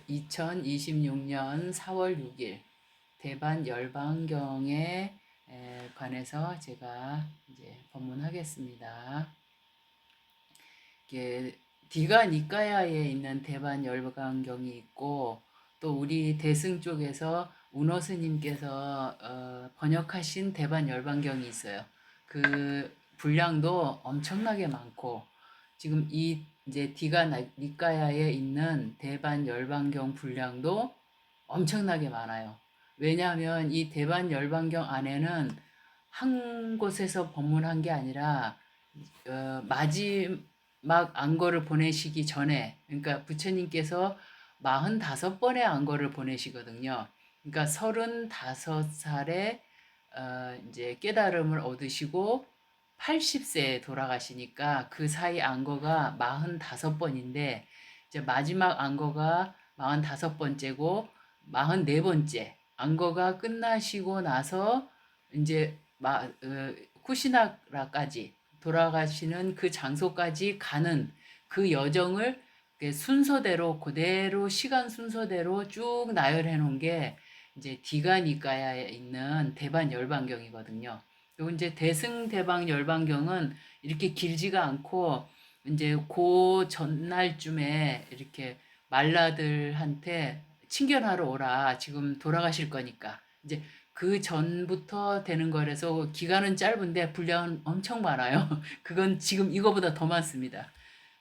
2026년 4월 6일 대반 열반경에 관해서 제가 이제 법문하겠습니다. 이게 디가 니까야에 있는 대반 열반경이 있고 또 우리 대승 쪽에서 운어 스님께서 번역하신 대반 열반경이 있어요. 그 분량도 엄청나게 많고 지금 이 이제 디가 니까야에 있는 대반 열반경 분량도 엄청나게 많아요. 왜냐하면 이 대반 열반경 안에는 한 곳에서 법문한 게 아니라 마지막 안거를 보내시기 전에, 그러니까 부처님께서 45번의 안거를 보내시거든요. 그러니까 35살에 이제 깨달음을 얻으시고 80세에 돌아가시니까 그 사이 안거가 45번인데 이제 마지막 안거가 45번째고 44번째 안거가 끝나시고 나서 이제 쿠시나라까지 돌아가시는 그 장소까지 가는 그 여정을 순서대로 그대로 시간 순서대로 쭉 나열해 놓은 게 이제 디가니까야에 있는 대반 열반경이거든요. 그리고 이제 대승대방 열반경은 이렇게 길지가 않고 이제 그 전날쯤에 이렇게 말라들한테 친견하러 오라. 지금 돌아가실 거니까. 이제 그 전부터 되는 거라서 기간은 짧은데 분량은 엄청 많아요. 그건 지금 이거보다 더 많습니다.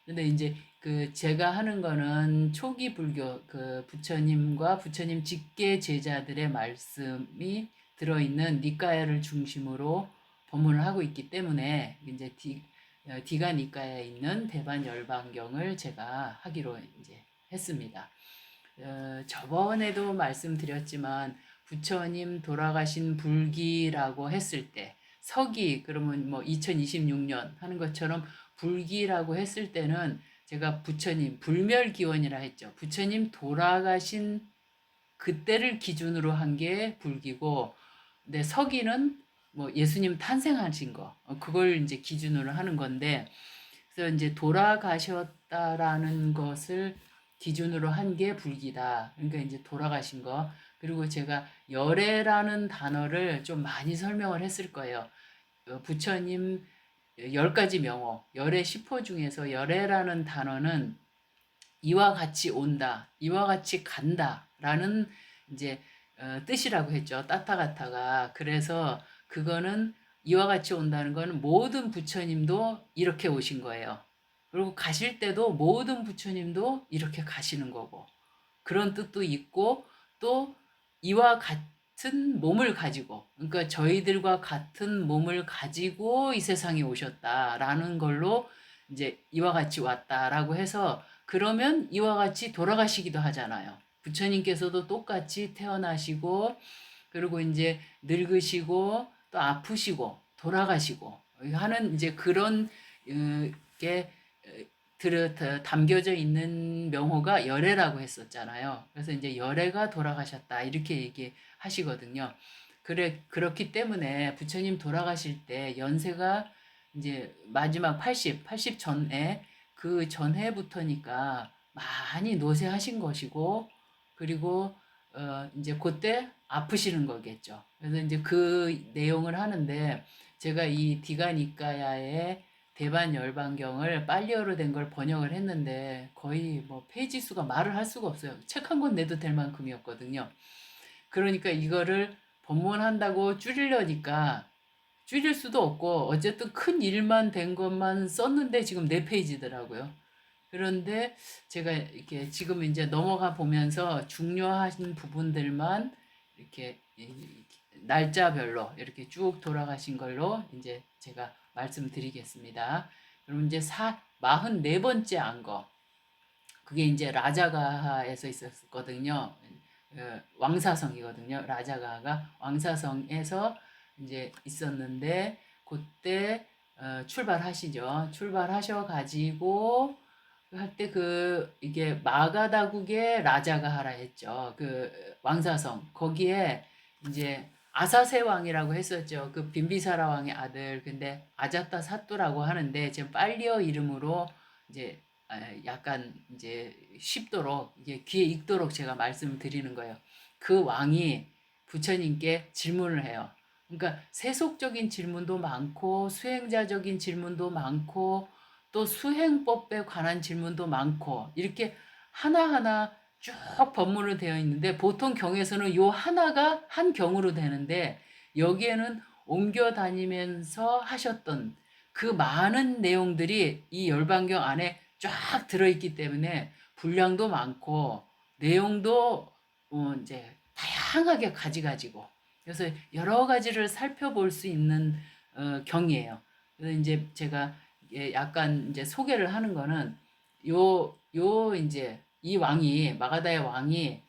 근데 이제 그 제가 하는 거는 초기 불교 그 부처님과 부처님 직계 제자들의 말씀이 들어있는 니까야를 중심으로 법문을 하고 있기 때문에 이제 디가 니까야에 있는 대반 열반경을 제가 하기로 이제 했습니다. 저번에도 말씀드렸지만 부처님 돌아가신 불기라고 했을 때 서기 그러면 뭐 2026년 하는 것처럼 불기라고 했을 때는 제가 부처님 불멸기원이라 했죠. 부처님 돌아가신 그때를 기준으로 한 게 불기고, 근데 서기는 뭐 예수님 탄생하신 거 그걸 이제 기준으로 하는 건데, 그래서 이제 돌아가셨다라는 것을 기준으로 한 게 불기다. 그러니까 이제 돌아가신 거. 그리고 제가 열애라는 단어를 좀 많이 설명을 했을 거예요. 부처님 10가지 명호, 열애 10호 중에서 열애라는 단어는 이와 같이 온다, 이와 같이 간다라는 이제 뜻이라고 했죠. 따타가타가. 그래서 그거는 이와 같이 온다는 거는 모든 부처님도 이렇게 오신 거예요. 그리고 가실 때도 모든 부처님도 이렇게 가시는 거고 그런 뜻도 있고 또 이와 같은 몸을 가지고 그러니까 저희들과 같은 몸을 가지고 이 세상에 오셨다라는 걸로 이제 이와 같이 왔다라고 해서 그러면 이와 같이 돌아가시기도 하잖아요. 부처님께서도 똑같이 태어나시고 그리고 이제 늙으시고 또 아프시고 돌아가시고 하는 이제 그런 게 담겨져 있는 명호가 열애라고 했었잖아요. 그래서 이제 열애가 돌아가셨다 이렇게 얘기하시거든요. 그렇기 때문에 부처님 돌아가실 때 연세가 이제 마지막 80 전에 그 전해부터니까 많이 노쇠하신 것이고 그리고 이제 그때 아프시는 거겠죠. 그래서 이제 그 내용을 하는데 제가 이 디가니까야의 대반 열반경을 빨리어로 된 걸 번역을 했는데 거의 뭐 페이지 수가 말을 할 수가 없어요. 책 한 권 내도 될 만큼이었거든요. 그러니까 이거를 법문한다고 줄이려니까 줄일 수도 없고 어쨌든 큰 일만 된 것만 썼는데 지금 4페이지더라고요. 그런데 제가 이렇게 지금 이제 넘어가 보면서 중요한 부분들만 이렇게 날짜별로 이렇게 쭉 돌아가신 걸로 이제 제가 말씀드리겠습니다. 그럼 이제 44번째 안거. 그게 이제 라자가하에서 있었거든요. 왕사성이거든요. 라자가가 왕사성에서 이제 있었는데 그때 출발하시죠. 출발하셔 가지고 할 때 이게 마가다국의 라자가하라 했죠. 그 왕사성 거기에 이제 아사세 왕이라고 했었죠. 그 빈비사라 왕의 아들. 근데 아자타 사뚜라고 하는데 지금 빨리어 이름으로 이제 약간 이제 쉽도록 이게 귀에 익도록 제가 말씀을 드리는 거예요. 그 왕이 부처님께 질문을 해요. 그러니까 세속적인 질문도 많고 수행자적인 질문도 많고 또 수행법에 관한 질문도 많고 이렇게 하나하나 쭉 법문으로 되어 있는데 보통 경에서는 요 하나가 한 경으로 되는데 여기에는 옮겨 다니면서 하셨던 그 많은 내용들이 이 열반경 안에 쫙 들어있기 때문에 분량도 많고 내용도 이제 다양하게 가지가지고 그래서 여러 가지를 살펴볼 수 있는 경이에요. 그래서 이제 제가 약간 이제 소개를 하는 거는 요 이제 이 왕이 마가다의 왕이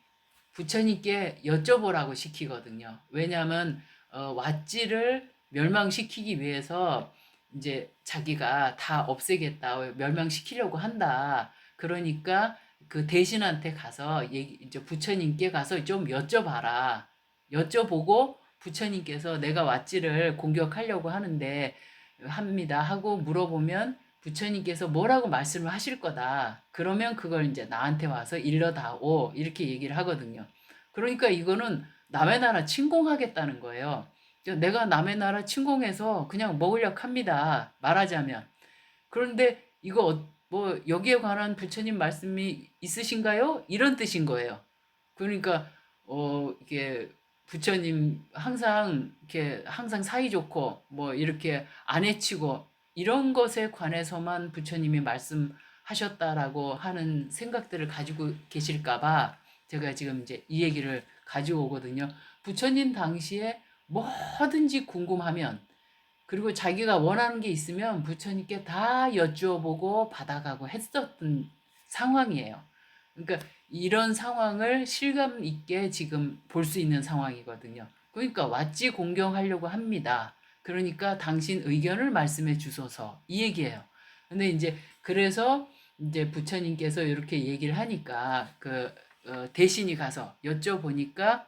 부처님께 여쭤보라고 시키거든요. 왜냐하면 왓지를 멸망시키기 위해서 이제 자기가 다 없애겠다, 멸망시키려고 한다. 그러니까 그 대신한테 가서 이제 부처님께 가서 좀 여쭤봐라. 여쭤보고 부처님께서 내가 왓지를 공격하려고 하는데 합니다 하고 물어보면 부처님께서 뭐라고 말씀을 하실 거다. 그러면 그걸 이제 나한테 와서 일러다오. 이렇게 얘기를 하거든요. 그러니까 이거는 남의 나라 침공하겠다는 거예요. 내가 남의 나라 침공해서 그냥 먹으려고 합니다. 말하자면. 그런데 이거 뭐 여기에 관한 부처님 말씀이 있으신가요? 이런 뜻인 거예요. 그러니까 이게 부처님 항상 이렇게 항상 사이좋고 뭐 이렇게 안 해치고 이런 것에 관해서만 부처님이 말씀하셨다라고 하는 생각들을 가지고 계실까봐 제가 지금 이제 이 얘기를 가지고 오거든요. 부처님 당시에 뭐든지 궁금하면 그리고 자기가 원하는 게 있으면 부처님께 다 여쭈어보고 받아가고 했었던 상황이에요. 그러니까 이런 상황을 실감 있게 지금 볼 수 있는 상황이거든요. 그러니까 왓지 공경하려고 합니다. 그러니까 당신 의견을 말씀해 주소서 이 얘기예요. 근데 이제 그래서 이제 부처님께서 이렇게 얘기를 하니까 그 대신이 가서 여쭤보니까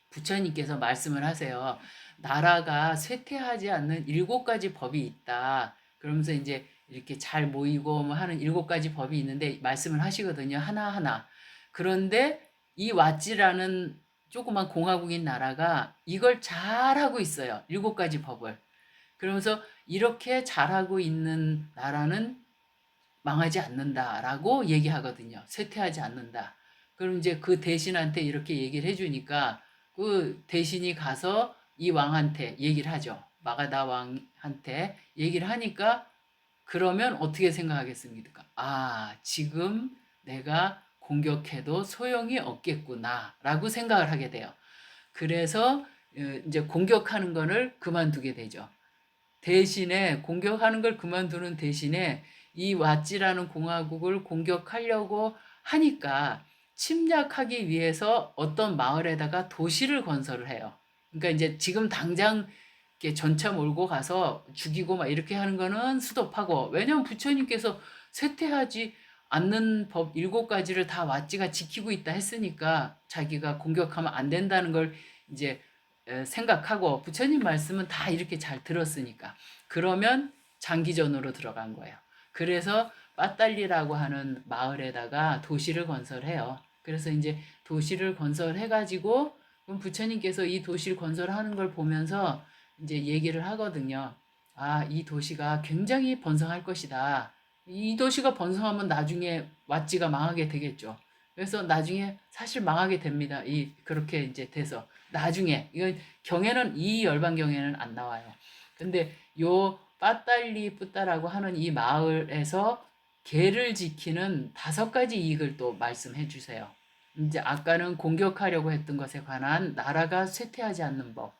부처님께서 말씀을 하세요. 나라가 쇠퇴하지 않는 7가지 법이 있다. 그러면서 이제 이렇게 잘 모이고 뭐 하는 7가지 법이 있는데 말씀을 하시거든요. 하나하나. 그런데 이 왓지라는 조그만 공화국인 나라가 이걸 잘하고 있어요. 7가지 법을. 그러면서 이렇게 잘하고 있는 나라는 망하지 않는다라고 얘기하거든요. 쇠퇴하지 않는다. 그럼 이제 그 대신한테 이렇게 얘기를 해주니까 그 대신이 가서 이 왕한테 얘기를 하죠. 마가다 왕한테 얘기를 하니까 그러면 어떻게 생각하겠습니까? 아, 지금 내가 공격해도 소용이 없겠구나라고 생각을 하게 돼요. 그래서 이제 공격하는 거를 그만두게 되죠. 대신에 공격하는 걸 그만두는 대신에 이 왓지라는 공화국을 공격하려고 하니까 침략하기 위해서 어떤 마을에다가 도시를 건설을 해요. 그러니까 이제 지금 당장 이렇게 전차 몰고 가서 죽이고 막 이렇게 하는 거는 수도파고 왜냐면 부처님께서 쇠퇴하지 않는 법 7가지를 다 왓지가 지키고 있다 했으니까 자기가 공격하면 안 된다는 걸 이제 생각하고 부처님 말씀은 다 이렇게 잘 들었으니까 그러면 장기전으로 들어간 거예요. 그래서 빠딸리라고 하는 마을에다가 도시를 건설해요. 그래서 이제 도시를 건설해가지고 그럼 부처님께서 이 도시를 건설하는 걸 보면서 이제 얘기를 하거든요. 아, 이 도시가 굉장히 번성할 것이다. 이 도시가 번성하면 나중에 왓지가 망하게 되겠죠. 그래서 나중에 사실 망하게 됩니다. 그렇게 이제 돼서. 나중에 이건 경에는 이 열반경에는 안 나와요. 근데 요 빠딸리 뿌따라고 하는 이 마을에서 개를 지키는 5가지 이익을 또 말씀해 주세요. 이제 아까는 공격하려고 했던 것에 관한 나라가 쇠퇴하지 않는 법.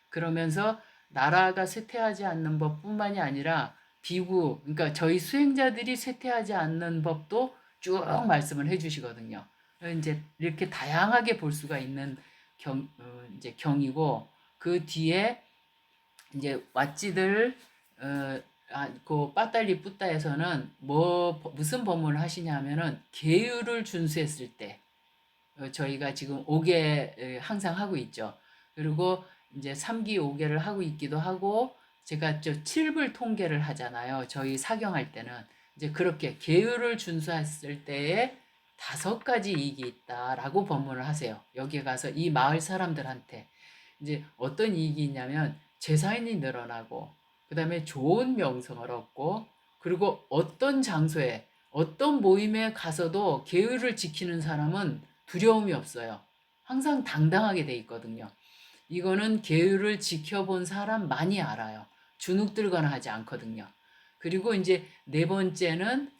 그러면서 나라가 쇠퇴하지 않는 법뿐만이 아니라 비구, 그러니까 저희 수행자들이 쇠퇴하지 않는 법도 쭉 말씀을 해 주시거든요. 이제 이렇게 다양하게 볼 수가 있는 이제 경이고 그 뒤에 이제 왓지들 그 빠딸리 뿌따에서는 무슨 법문을 하시냐면은 계율을 준수했을 때 저희가 지금 5개 항상 하고 있죠. 그리고 이제 3기 5개를 하고 있기도 하고 제가 저 7불 통계를 하잖아요. 저희 사경할 때는. 이제 그렇게 계율을 준수했을 때에 5가지 이익이 있다라고 법문을 하세요. 여기에 가서 이 마을 사람들한테 이제 어떤 이익이 있냐면 제사인이 늘어나고 그다음에 좋은 명성을 얻고 그리고 어떤 장소에 어떤 모임에 가서도 계율을 지키는 사람은 두려움이 없어요. 항상 당당하게 돼 있거든요. 이거는 계율을 지켜본 사람 많이 알아요. 주눅들거나 하지 않거든요. 그리고 이제 네 번째는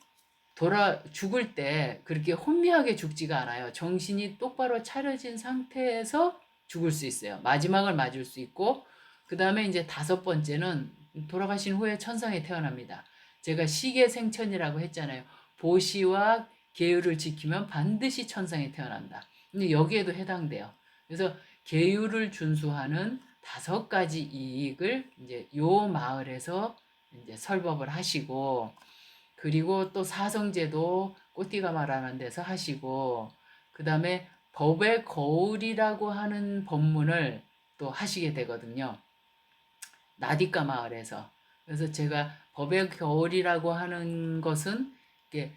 죽을 때 그렇게 혼미하게 죽지가 않아요. 정신이 똑바로 차려진 상태에서 죽을 수 있어요. 마지막을 맞을 수 있고, 그 다음에 이제 5번째는 돌아가신 후에 천상에 태어납니다. 제가 시계생천이라고 했잖아요. 보시와 계율을 지키면 반드시 천상에 태어난다. 근데 여기에도 해당돼요. 그래서 계율을 준수하는 5가지 이익을 이제 요 마을에서 이제 설법을 하시고, 그리고 또 사성제도 꽃띠가 말하는 데서 하시고, 그 다음에 법의 거울이라고 하는 법문을 또 하시게 되거든요. 나디카 마을에서. 그래서 제가 법의 거울이라고 하는 것은 이게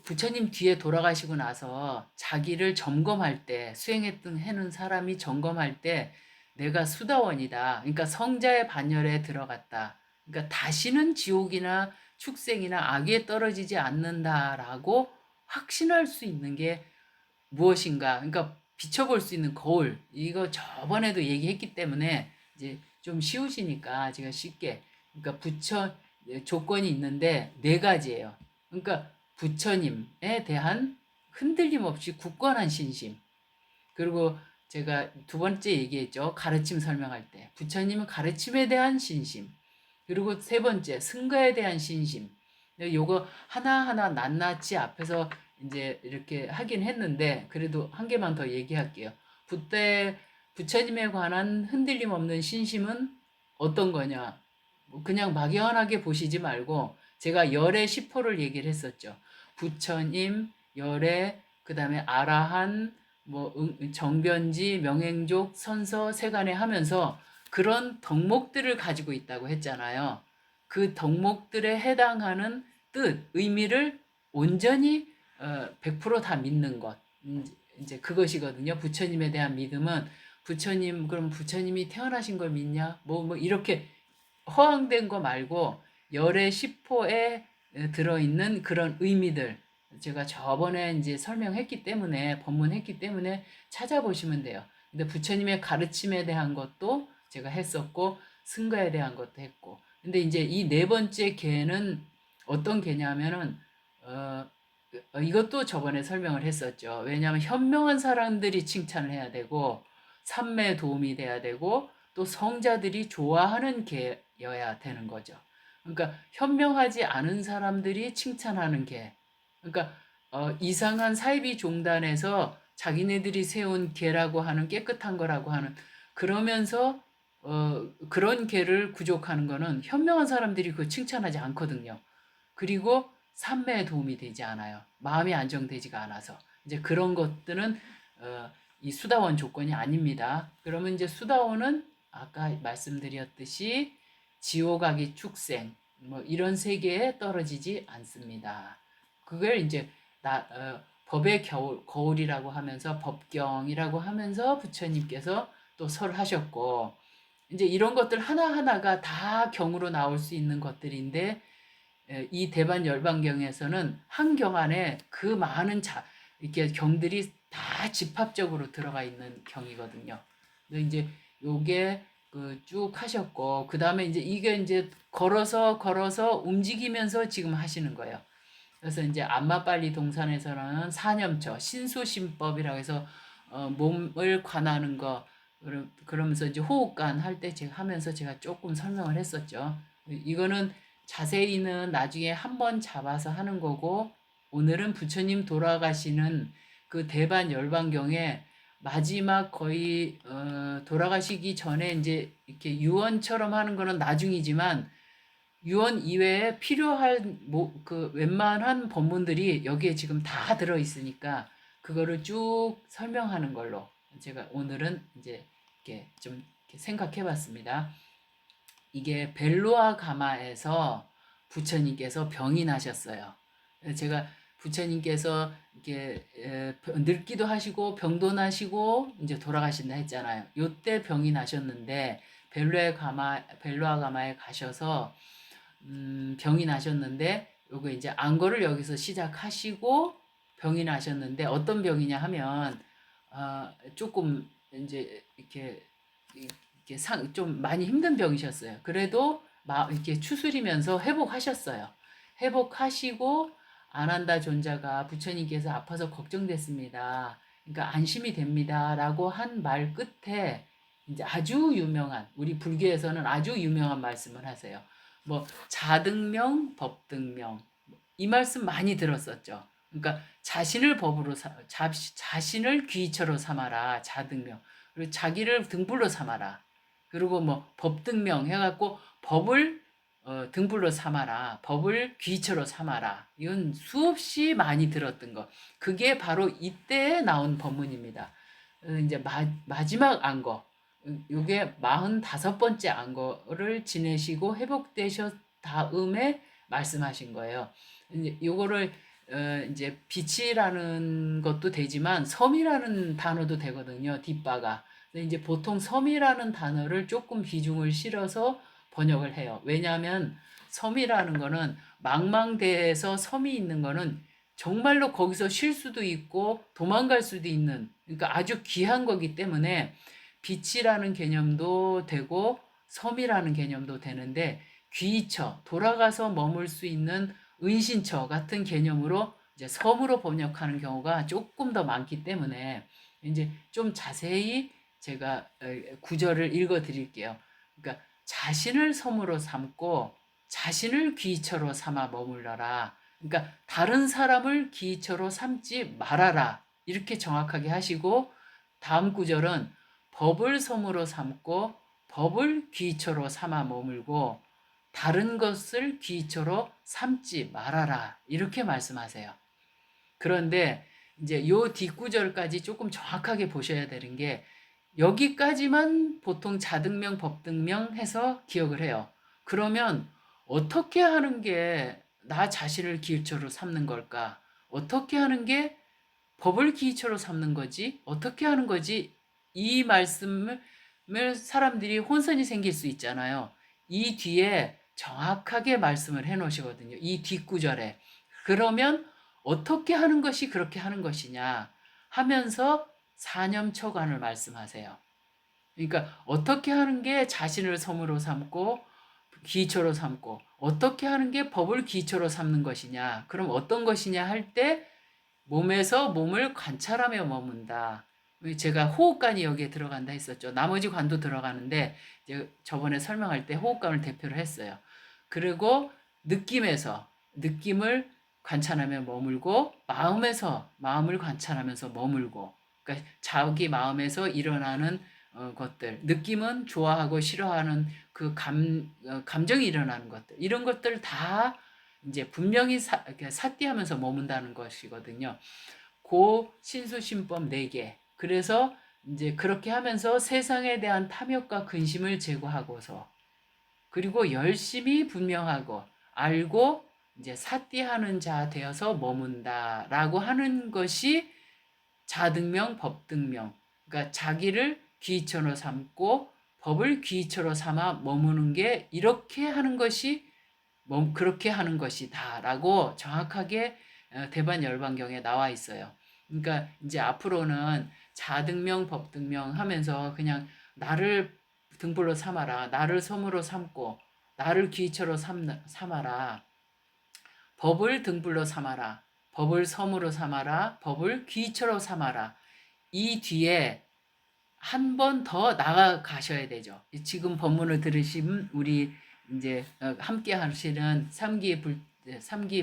부처님 뒤에 돌아가시고 나서 자기를 점검할 때, 수행했던 해는 사람이 점검할 때 내가 수다원이다. 그러니까 성자의 반열에 들어갔다. 그러니까 다시는 지옥이나 축생이나 악에 떨어지지 않는다라고 확신할 수 있는 게 무엇인가? 그러니까 비춰볼 수 있는 거울. 이거 저번에도 얘기했기 때문에 이제 좀 쉬우시니까 제가 쉽게. 그러니까 조건이 있는데 4가지예요. 그러니까 부처님에 대한 흔들림 없이 굳건한 신심. 그리고 제가 2번째 얘기했죠. 가르침 설명할 때. 부처님은 가르침에 대한 신심. 그리고 3번째, 승가에 대한 신심. 요거 하나하나 낱낱이 앞에서 이제 이렇게 하긴 했는데, 그래도 한 개만 더 얘기할게요. 부처님에 관한 흔들림 없는 신심은 어떤 거냐? 그냥 막연하게 보시지 말고, 제가 열의 10호를 얘기를 했었죠. 부처님, 열의, 그 다음에 아라한, 정변지, 명행족, 선서, 세간에 하면서 그런 덕목들을 가지고 있다고 했잖아요. 그 덕목들에 해당하는 뜻, 의미를 온전히 100%다 믿는 것. 이제 그것이거든요. 부처님에 대한 믿음은 그럼 부처님이 태어나신 걸 믿냐? 이렇게 허황된 거 말고 열의 10호에 들어있는 그런 의미들. 제가 저번에 이제 설명했기 때문에, 법문했기 때문에 찾아보시면 돼요. 근데 부처님의 가르침에 대한 것도 제가 했었고, 승가에 대한 것도 했고. 근데 이제 이 4번째 개는 어떤 개냐면은, 이것도 저번에 설명을 했었죠. 왜냐하면 현명한 사람들이 칭찬을 해야 되고, 삼매에 도움이 돼야 되고, 또 성자들이 좋아하는 개여야 되는 거죠. 그러니까 현명하지 않은 사람들이 칭찬하는 개. 그러니까 이상한 사이비 종단에서 자기네들이 세운 개라고 하는 깨끗한 거라고 하는 그러면서 그런 개를 구족하는 거는 현명한 사람들이 그 칭찬하지 않거든요. 그리고 삼매에 도움이 되지 않아요. 마음이 안정되지가 않아서. 이제 그런 것들은 이 수다원 조건이 아닙니다. 그러면 이제 수다원은 아까 말씀드렸듯이 지옥아기 축생 이런 세계에 떨어지지 않습니다. 그걸 이제 법의 거울이라고 하면서 법경이라고 하면서 부처님께서 또 설하셨고 이제 이런 것들 하나하나가 다 경으로 나올 수 있는 것들인데 이 대반 열반경에서는 한 경 안에 그 많은 이렇게 경들이 다 집합적으로 들어가 있는 경이거든요. 이제 요게 쭉 하셨고 그 다음에 이제 이게 이제 걸어서 움직이면서 지금 하시는 거예요. 그래서 이제 안마빨리 동산에서는 사념처 신수심법이라고 해서 몸을 관하는 거 그러면서 이제 호흡관 할 때 제가 하면서 제가 조금 설명을 했었죠. 이거는 자세히는 나중에 한번 잡아서 하는 거고 오늘은 부처님 돌아가시는 그 대반 열반경에 마지막 거의 돌아가시기 전에 이제 이렇게 유언처럼 하는 거는 나중이지만 유언 이외에 필요할 그 웬만한 법문들이 여기에 지금 다 들어 있으니까 그거를 쭉 설명하는 걸로 제가 오늘은 이제 이렇게 좀 이렇게 생각해 봤습니다. 이게 벨로아 가마에서 부처님께서 병이 나셨어요. 제가 부처님께서 이렇게 늙기도 하시고 병도 나시고 이제 돌아가신다 했잖아요. 요때 병이 나셨는데 벨로아 가마에 가셔서 병이 나셨는데 요거 이제 안거를 여기서 시작하시고 병이 나셨는데 어떤 병이냐 하면 조금 이제 이렇게 좀 많이 힘든 병이셨어요. 그래도 이렇게 추스리면서 회복하셨어요. 회복하시고 안한다 존자가 부처님께서 아파서 걱정됐습니다. 그러니까 안심이 됩니다라고 한 말 끝에 이제 아주 유명한 우리 불교에서는 아주 유명한 말씀을 하세요. 뭐 자등명, 법등명 이 말씀 많이 들었었죠. 그러니까 자신을 법으로 자신을 귀처로 삼아라 자등명 그리고 자기를 등불로 삼아라 그리고 뭐 법등명 해갖고 법을 등불로 삼아라 법을 귀처로 삼아라 이건 수없이 많이 들었던 거 그게 바로 이때에 나온 법문입니다. 이제 마지막 안거 요게 45번째 안거를 지내시고 회복되셨 다음에 말씀하신 거예요. 이제 요거를 이제 빛이라는 것도 되지만 섬이라는 단어도 되거든요. 뒷바가. 근데 이제 보통 섬이라는 단어를 조금 비중을 실어서 번역을 해요. 왜냐하면 섬이라는 거는 망망대해에서 섬이 있는 거는 정말로 거기서 쉴 수도 있고 도망갈 수도 있는 그러니까 아주 귀한 거기 때문에 빛이라는 개념도 되고 섬이라는 개념도 되는데 귀처 돌아가서 머물 수 있는 은신처 같은 개념으로 이제 섬으로 번역하는 경우가 조금 더 많기 때문에 이제 좀 자세히 제가 구절을 읽어 드릴게요. 그러니까 자신을 섬으로 삼고 자신을 귀처로 삼아 머물러라. 그러니까 다른 사람을 귀처로 삼지 말아라. 이렇게 정확하게 하시고 다음 구절은 법을 섬으로 삼고 법을 귀처로 삼아 머물고 다른 것을 귀처로 삼지 말아라. 이렇게 말씀하세요. 그런데 이제 요 뒷구절까지 조금 정확하게 보셔야 되는 게 여기까지만 보통 자등명, 법등명 해서 기억을 해요. 그러면 어떻게 하는 게 나 자신을 기초로 삼는 걸까? 어떻게 하는 게 법을 기초로 삼는 거지? 어떻게 하는 거지? 이 말씀을 사람들이 혼선이 생길 수 있잖아요. 이 뒤에 정확하게 말씀을 해 놓으시거든요. 이 뒷구절에. 그러면 어떻게 하는 것이 그렇게 하는 것이냐 하면서 사념초관을 말씀하세요. 그러니까 어떻게 하는 게 자신을 섬으로 삼고 기초로 삼고 어떻게 하는 게 법을 기초로 삼는 것이냐 그럼 어떤 것이냐 할 때 몸에서 몸을 관찰하며 머문다. 제가 호흡관이 여기에 들어간다 했었죠. 나머지 관도 들어가는데 이제 저번에 설명할 때 호흡관을 대표로 했어요. 그리고 느낌에서 느낌을 관찰하며 머물고 마음에서 마음을 관찰하면서 머물고 그러니까 자기 마음에서 일어나는 것들 느낌은 좋아하고 싫어하는 그 감정이 일어나는 것들 이런 것들 다 이제 분명히 사띠하면서 머문다는 것이거든요. 고 신수신법 4개. 그래서 이제 그렇게 하면서 세상에 대한 탐욕과 근심을 제거하고서 그리고 열심히 분명하고 알고 이제 사띠하는 자 되어서 머문다라고 하는 것이 자등명, 법등명. 그러니까 자기를 귀처로 삼고 법을 귀처로 삼아 머무는 게 이렇게 하는 것이 그렇게 하는 것이다라고 정확하게 대반열반경에 나와 있어요. 그러니까 이제 앞으로는 자등명, 법등명 하면서 그냥 나를 등불로 삼아라, 나를 섬으로 삼고 나를 귀처로 삼아라, 법을 등불로 삼아라, 법을 섬으로 삼아라, 법을 귀처로 삼아라. 이 뒤에 한 번 더 나아가셔야 되죠. 지금 법문을 들으신 우리 이제 함께 하시는 삼기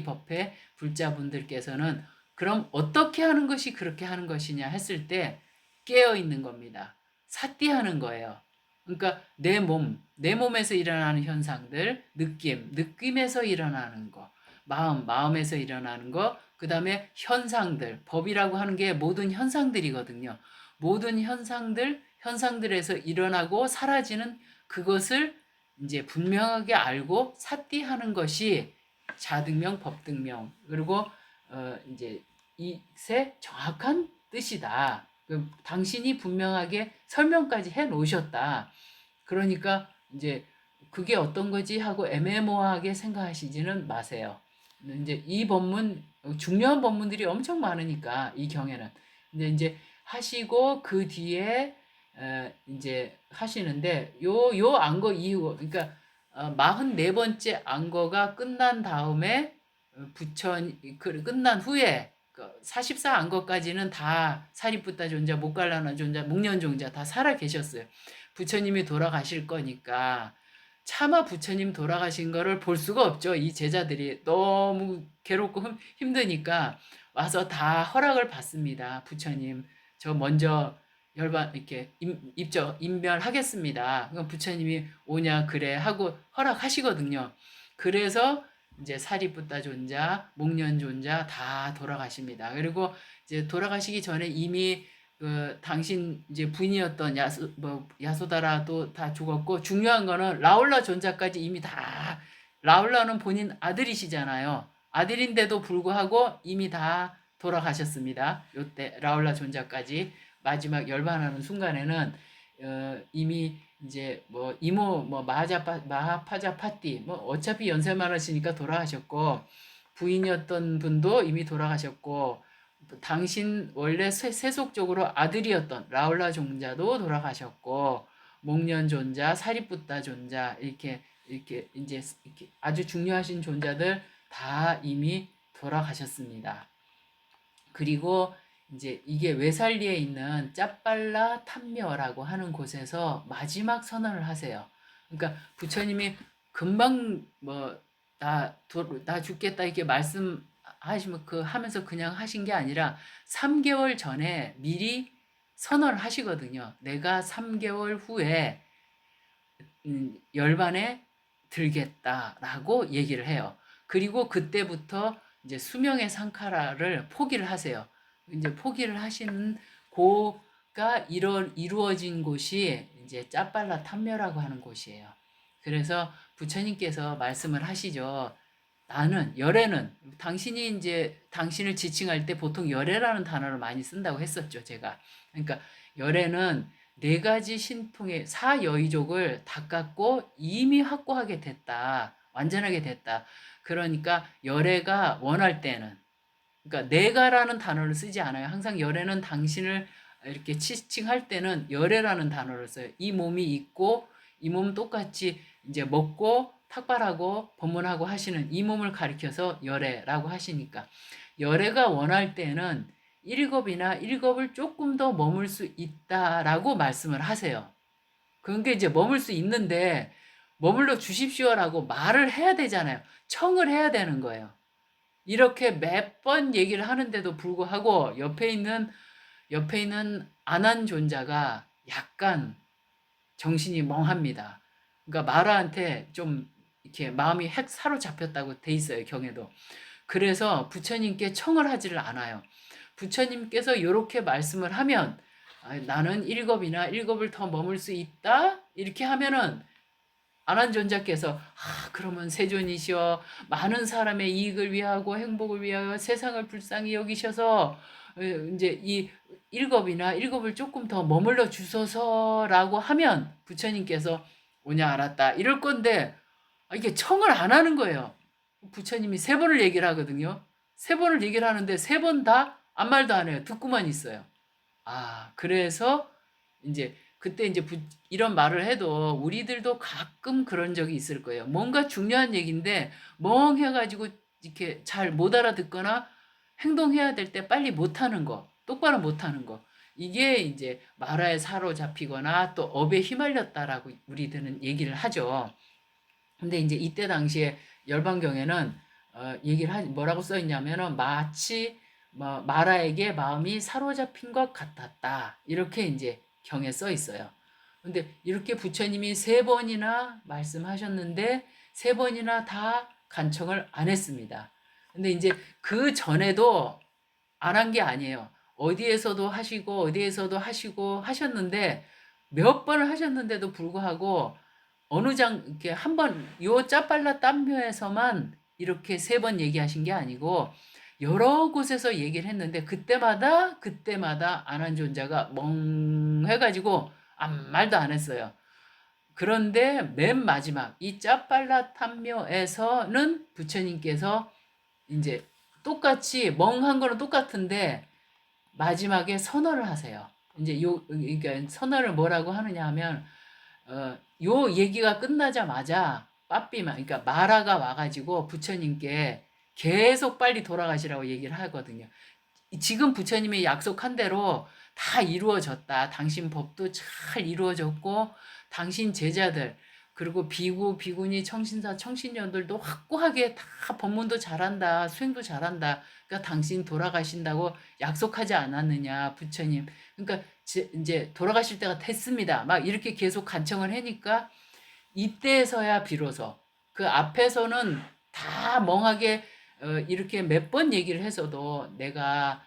법회 불자분들께서는 그럼 어떻게 하는 것이 그렇게 하는 것이냐 했을 때 깨어 있는 겁니다. 사띠하는 거예요. 그러니까 내 몸에서 일어나는 현상들, 느낌에서 일어나는 거, 마음에서 일어나는 거, 그 다음에 현상들, 법이라고 하는 게 모든 현상들이거든요. 모든 현상들에서 일어나고 사라지는 그것을 이제 분명하게 알고 사띠하는 것이 자등명, 법등명, 그리고 이제 이세 정확한 뜻이다. 당신이 분명하게 설명까지 해 놓으셨다. 그러니까 이제 그게 어떤 거지 하고 애매모호하게 생각하시지는 마세요. 이제 이 법문, 중요한 법문들이 엄청 많으니까 이 경에는. 근데 이제 하시고 그 뒤에 이제 하시는데 요 안거 이후, 그러니까 44번째 안거가 끝난 다음에 끝난 후에 44 안거까지는 다 사리뿌따 존자, 목갈라나 존자, 목련 존자 다 살아 계셨어요. 부처님이 돌아가실 거니까 차마 부처님 돌아가신 거를 볼 수가 없죠. 이 제자들이 너무 괴롭고 힘드니까 와서 다 허락을 받습니다. 부처님, 저 먼저 이렇게 임멸하겠습니다. 그럼 부처님이 오냐 그래 하고 허락하시거든요. 그래서 이제 사리뿌따 존자, 목련 존자 다 돌아가십니다. 그리고 이제 돌아가시기 전에 이미 당신 이제 부인이었던 야소다라도 다 죽었고, 중요한 거는 라울라 존자까지 이미 다, 라울라는 본인 아들이시잖아요. 아들인데도 불구하고 이미 다 돌아가셨습니다. 요때 라울라 존자까지 마지막 열반하는 순간에는 이미 이제 뭐 이모 뭐 마하파자파티 뭐 어차피 연세 많으시니까 돌아가셨고, 부인이었던 분도 이미 돌아가셨고, 당신 원래 세속적으로 아들이었던 라울라 존자도 돌아가셨고, 목련 존자, 사리뿌따 존자, 이렇게 이제 이렇게 아주 중요하신 존자들 다 이미 돌아가셨습니다. 그리고 이제 이게 외살리에 있는 짜빨라 탐묘라고 하는 곳에서 마지막 선언을 하세요. 그러니까 부처님이 금방 나 죽겠다 이렇게 말씀하시면 하면서 그냥 하신 게 아니라 3개월 전에 미리 선언을 하시거든요. 내가 3개월 후에 열반에 들겠다라고 얘기를 해요. 그리고 그때부터 이제 수명의 상카라를 포기를 하세요. 이제 포기를 하시는 고가 이루어진 곳이 이제 짜빨라 탐묘라고 하는 곳이에요. 그래서 부처님께서 말씀을 하시죠. 나는 열애는, 당신이 이제 당신을 지칭할 때 보통 열애라는 단어를 많이 쓴다고 했었죠, 제가. 그러니까 열애는 네 가지 신통의 사여의족을 닦았고 이미 확고하게 됐다. 완전하게 됐다. 그러니까 열애가 원할 때는, 그러니까 내가라는 단어를 쓰지 않아요. 항상 열애는 당신을 이렇게 지칭할 때는 열애라는 단어를 써요. 이 몸이 있고 이 몸 똑같이 이제 먹고 탁발하고 법문하고 하시는 이 몸을 가리켜서 열애라고 하시니까, 열애가 원할 때는 일겁이나 일겁을 조금 더 머물 수 있다라고 말씀을 하세요. 그러니까 이제 머물 수 있는데 머물러 주십시오라고 말을 해야 되잖아요. 청을 해야 되는 거예요. 이렇게 몇 번 얘기를 하는데도 불구하고 옆에 있는 안한 존자가 약간 정신이 멍합니다. 그러니까 마라한테 좀 이렇게 마음이 핵 사로잡혔다고 돼 있어요, 경에도. 그래서 부처님께 청을 하지를 않아요. 부처님께서 이렇게 말씀을 하면 나는 일겁이나 일겁을 더 머물 수 있다 이렇게 하면은 안한존자께서 그러면 세존이시여 많은 사람의 이익을 위하고 행복을 위하여 세상을 불쌍히 여기셔서 이제 이 일겁이나 일겁을 조금 더 머물러 주소서라고 하면 부처님께서 오냐 알았다 이럴 건데, 이게 청을 안 하는 거예요. 부처님이 3번을 얘기를 하거든요. 3번을 얘기를 하는데 3번 다 아무 말도 안 해요. 듣고만 있어요. 그래서 이제 그때 이제 이런 말을 해도 우리들도 가끔 그런 적이 있을 거예요. 뭔가 중요한 얘기인데 멍해가지고 이렇게 잘 못 알아듣거나 행동해야 될 때 빨리 못하는 거, 똑바로 못하는 거. 이게 이제 마라에 사로잡히거나 또 업에 휘말렸다라고 우리들은 얘기를 하죠. 근데 이제 이때 당시에 열반경에는 뭐라고 써 있냐면은 마치 마라에게 마음이 사로잡힌 것 같았다. 이렇게 이제 경에 써 있어요. 근데 이렇게 부처님이 3번이나 말씀하셨는데 3번이나 다 간청을 안 했습니다. 근데 이제 그 전에도 안 한 게 아니에요. 어디에서도 하시고 어디에서도 하시고 하셨는데 몇 번을 하셨는데도 불구하고 어느 이렇게 한번 요 짜빨라 땀묘에서만 이렇게 3번 얘기하신 게 아니고 여러 곳에서 얘기를 했는데 그때마다 안한존자가 멍해가지고 아무 말도 안 했어요. 그런데 맨 마지막 이 짜빨라탐묘에서는 부처님께서 이제 똑같이 멍한 거는 똑같은데 마지막에 선언을 하세요. 이제 그러니까 선언을 뭐라고 하느냐 하면 요 얘기가 끝나자마자 빠삐만 그러니까 마라가 와가지고 부처님께 계속 빨리 돌아가시라고 얘기를 하거든요. 지금 부처님이 약속한 대로 다 이루어졌다. 당신 법도 잘 이루어졌고 당신 제자들 그리고 비구, 비구니, 청신사, 청신녀들도 확고하게 다 법문도 잘한다. 수행도 잘한다. 그러니까 당신 돌아가신다고 약속하지 않았느냐 부처님. 그러니까 이제 돌아가실 때가 됐습니다. 막 이렇게 계속 간청을 하니까 이때서야 비로소 그 앞에서는 다 멍하게 이렇게 몇 번 얘기를 해서도 내가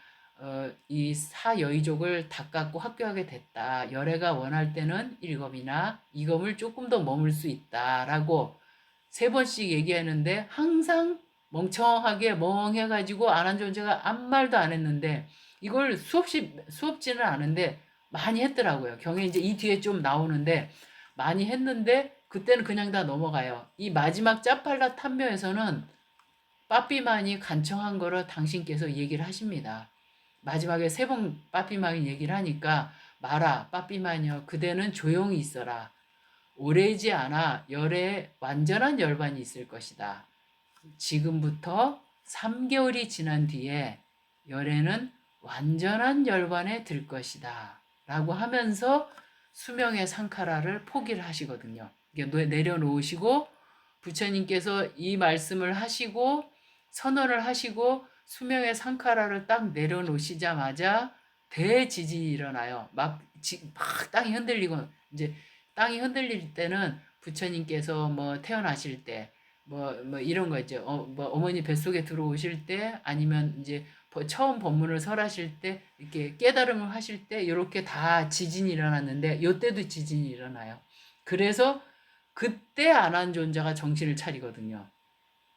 이 사여의족을 닦았고 합격하게 됐다. 열애가 원할 때는 1검이나 2검을 조금 더 머물 수 있다라고 3번씩 얘기하는데 항상 멍청하게 멍해가지고 안한존재가 아무 말도 안 했는데 이걸 수업지는 않은데 많이 했더라고요. 경에 이제 이 뒤에 좀 나오는데 많이 했는데 그때는 그냥 다 넘어가요. 이 마지막 짜팔라 탐묘에서는 빠삐만이 간청한 거를 당신께서 얘기를 하십니다. 마지막에 3번 빠삐만이 얘기를 하니까 마라 빠삐만이여 그대는 조용히 있어라. 오래지 않아 열에 완전한 열반이 있을 것이다. 지금부터 3개월이 지난 뒤에 열에는 완전한 열반에 들 것이다. 라고 하면서 수명의 상카라를 포기를 하시거든요. 내려놓으시고 부처님께서 이 말씀을 하시고 선언을 하시고 수명의 상카라를 딱 내려놓으시자마자 대지진이 일어나요. 막 땅이 흔들리고 이제 땅이 흔들릴 때는 부처님께서 뭐 태어나실 때 뭐 이런 거 있죠. 뭐 어머니 뱃속에 들어오실 때 아니면 이제 처음 법문을 설하실 때 이렇게 깨달음을 하실 때 이렇게 다 지진이 일어났는데 요때도 지진이 일어나요. 그래서 그때 안한존자가 정신을 차리거든요.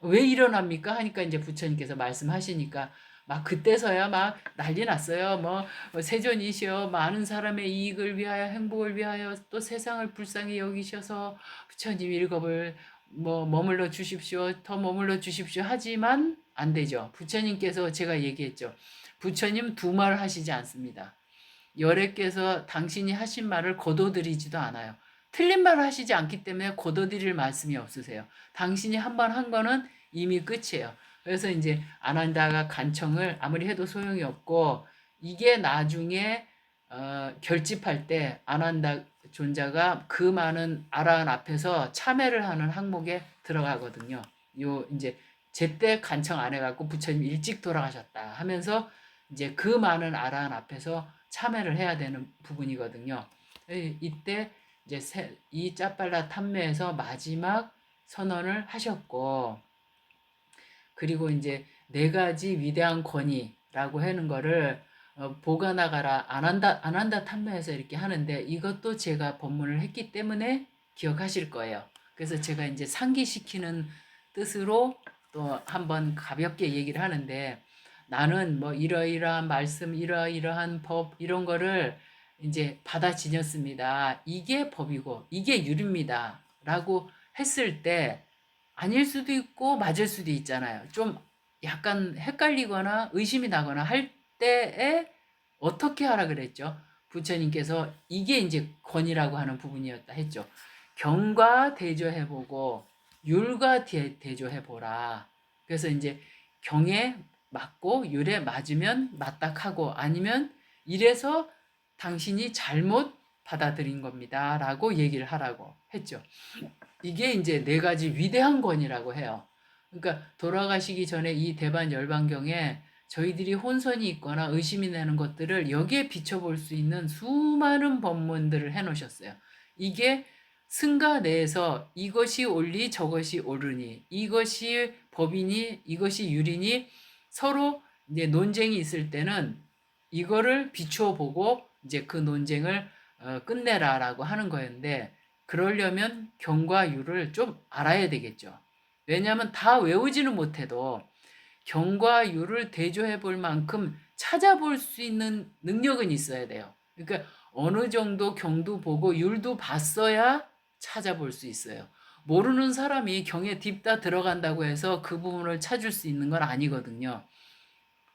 왜 일어납니까? 하니까 이제 부처님께서 말씀하시니까 막 그때서야 막 난리 났어요. 뭐 세존이시여 많은 사람의 이익을 위하여 행복을 위하여 또 세상을 불쌍히 여기셔서 부처님 일겁을 뭐 머물러 주십시오. 더 머물러 주십시오. 하지만 안 되죠. 부처님께서 제가 얘기했죠. 부처님 두 말 하시지 않습니다. 열애께서 당신이 하신 말을 거둬들이지도 않아요. 틀린 말을 하시지 않기 때문에 거둬들일 말씀이 없으세요. 당신이 한 번 한 거는 이미 끝이에요. 그래서 이제 아난다가 간청을 아무리 해도 소용이 없고 이게 나중에 결집할 때 아난다 존자가 그 많은 아라한 앞에서 참회를 하는 항목에 들어가거든요. 요 이제 제때 간청 안 해갖고 부처님 일찍 돌아가셨다 하면서 이제 그 많은 아라한 앞에서 참회를 해야 되는 부분이거든요. 이때 이제 이 짜빨라 탐매에서 마지막 선언을 하셨고 그리고 이제 4가지 위대한 권위라고 하는 거를 보관하가라 안 한다 탐매에서 이렇게 하는데 이것도 제가 법문을 했기 때문에 기억하실 거예요. 그래서 제가 이제 상기시키는 뜻으로 또 한번 가볍게 얘기를 하는데 나는 뭐 이러이러한 말씀, 이러이러한 법 이런 거를 이제 받아 지녔습니다. 이게 법이고 이게 율입니다. 라고 했을 때 아닐 수도 있고 맞을 수도 있잖아요. 좀 약간 헷갈리거나 의심이 나거나 할 때에 어떻게 하라 그랬죠? 부처님께서 이게 이제 권이라고 하는 부분이었다 했죠. 경과 대조해보고 율과 대조해보라. 그래서 이제 경에 맞고 율에 맞으면 맞닥하고 아니면 이래서 당신이 잘못 받아들인 겁니다. 라고 얘기를 하라고 했죠. 이게 이제 4가지 위대한 권이라고 해요. 그러니까 돌아가시기 전에 이 대반 열반경에 저희들이 혼선이 있거나 의심이 나는 것들을 여기에 비춰볼 수 있는 수많은 법문들을 해놓으셨어요. 이게 승가 내에서 이것이 옳리 저것이 옳으니 이것이 법이니 이것이 율이니 서로 이제 논쟁이 있을 때는 이거를 비추어 보고 이제 그 논쟁을 끝내라라고 하는 거였는데 그러려면 경과 율을 좀 알아야 되겠죠. 왜냐하면 다 외우지는 못해도 경과 유를 대조해 볼 만큼 찾아볼 수 있는 능력은 있어야 돼요. 그러니까 어느 정도 경도 보고 율도 봤어야 찾아볼 수 있어요. 모르는 사람이 경에 딥다 들어간다고 해서 그 부분을 찾을 수 있는 건 아니거든요.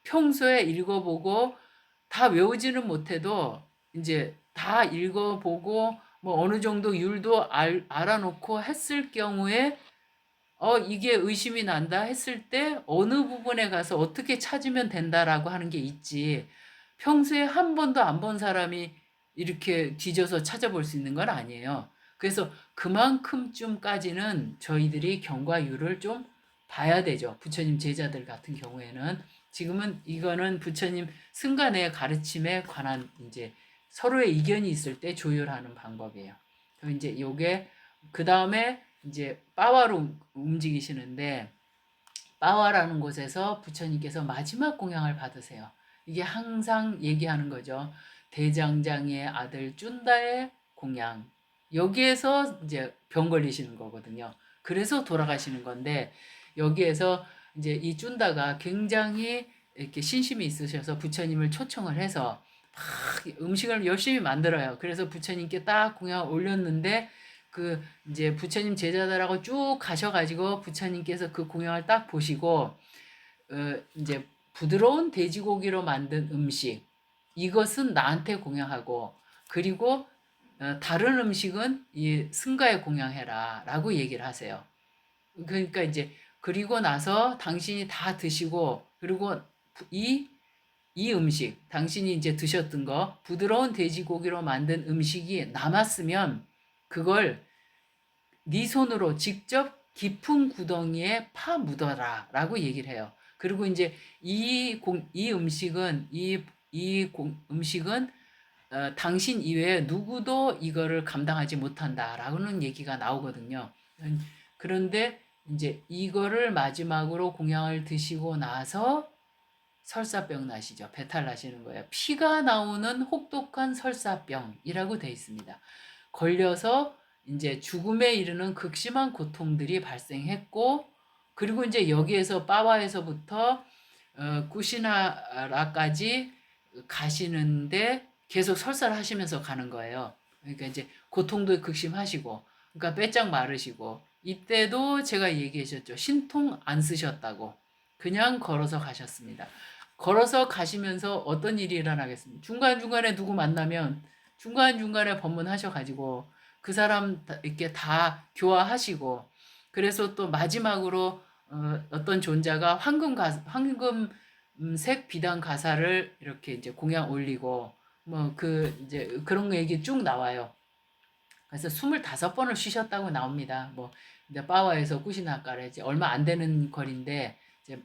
평소에 읽어보고 다 외우지는 못해도 이제 다 읽어보고 뭐 어느 정도 율도 알아놓고 했을 경우에 이게 의심이 난다 했을 때 어느 부분에 가서 어떻게 찾으면 된다라고 하는 게 있지. 평소에 한 번도 안 본 사람이 이렇게 뒤져서 찾아볼 수 있는 건 아니에요. 그래서 그만큼쯤까지는 저희들이 경과율을 좀 봐야 되죠. 부처님 제자들 같은 경우에는. 지금은 이거는 부처님 승간의 가르침에 관한 이제 서로의 이견이 있을 때 조율하는 방법이에요. 그럼 이제 요게 그 다음에 이제 빠와로 움직이시는데 빠와라는 곳에서 부처님께서 마지막 공양을 받으세요. 이게 항상 얘기하는 거죠. 대장장이의 아들 쭌다의 공양. 여기에서 이제 병 걸리시는 거거든요. 그래서 돌아가시는 건데 여기에서 이제 이 쭌다가 굉장히 이렇게 신심이 있으셔서 부처님을 초청을 해서 막 음식을 열심히 만들어요. 그래서 부처님께 딱 공양을 올렸는데 그 이제 부처님 제자들하고 쭉 가셔가지고 부처님께서 그 공양을 딱 보시고 이제 부드러운 돼지고기로 만든 음식 이것은 나한테 공양하고 그리고 다른 음식은 이 승가에 공양해라라고 얘기를 하세요. 그러니까 이제 그리고 나서 당신이 다 드시고 그리고 이 이 음식 당신이 이제 드셨던 거 부드러운 돼지고기로 만든 음식이 남았으면 그걸 네 손으로 직접 깊은 구덩이에 파 묻어라 라고 얘기를 해요. 그리고 이제 이 음식은 음식은 당신 이외에 누구도 이거를 감당하지 못한다라는 얘기가 나오거든요. 그런데 이제 이거를 마지막으로 공양을 드시고 나서 설사병 나시죠. 배탈 나시는 거예요. 피가 나오는 혹독한 설사병이라고 되어 있습니다. 걸려서 이제 죽음에 이르는 극심한 고통들이 발생했고, 그리고 이제 여기에서 빠와에서부터 쿠시나라까지 가시는데 계속 설사를 하시면서 가는 거예요. 그러니까 이제 고통도 극심하시고, 그러니까 빼짝 마르시고, 이때도 제가 얘기하셨죠. 신통 안 쓰셨다고. 그냥 걸어서 가셨습니다. 걸어서 가시면서 어떤 일이 일어나겠습니까? 중간중간에 누구 만나면 중간중간에 법문하셔가지고 그 사람 이렇게 다 교화하시고 그래서 또 마지막으로 어떤 존자가 황금색 비단 가사를 이렇게 이제 공양 올리고 뭐 그 이제 그런 얘기 쭉 나와요. 그래서 25번을 쉬셨다고 나옵니다. 뭐 이제 빠와에서 꾸시나까래 이제 얼마 안 되는 거리인데 이제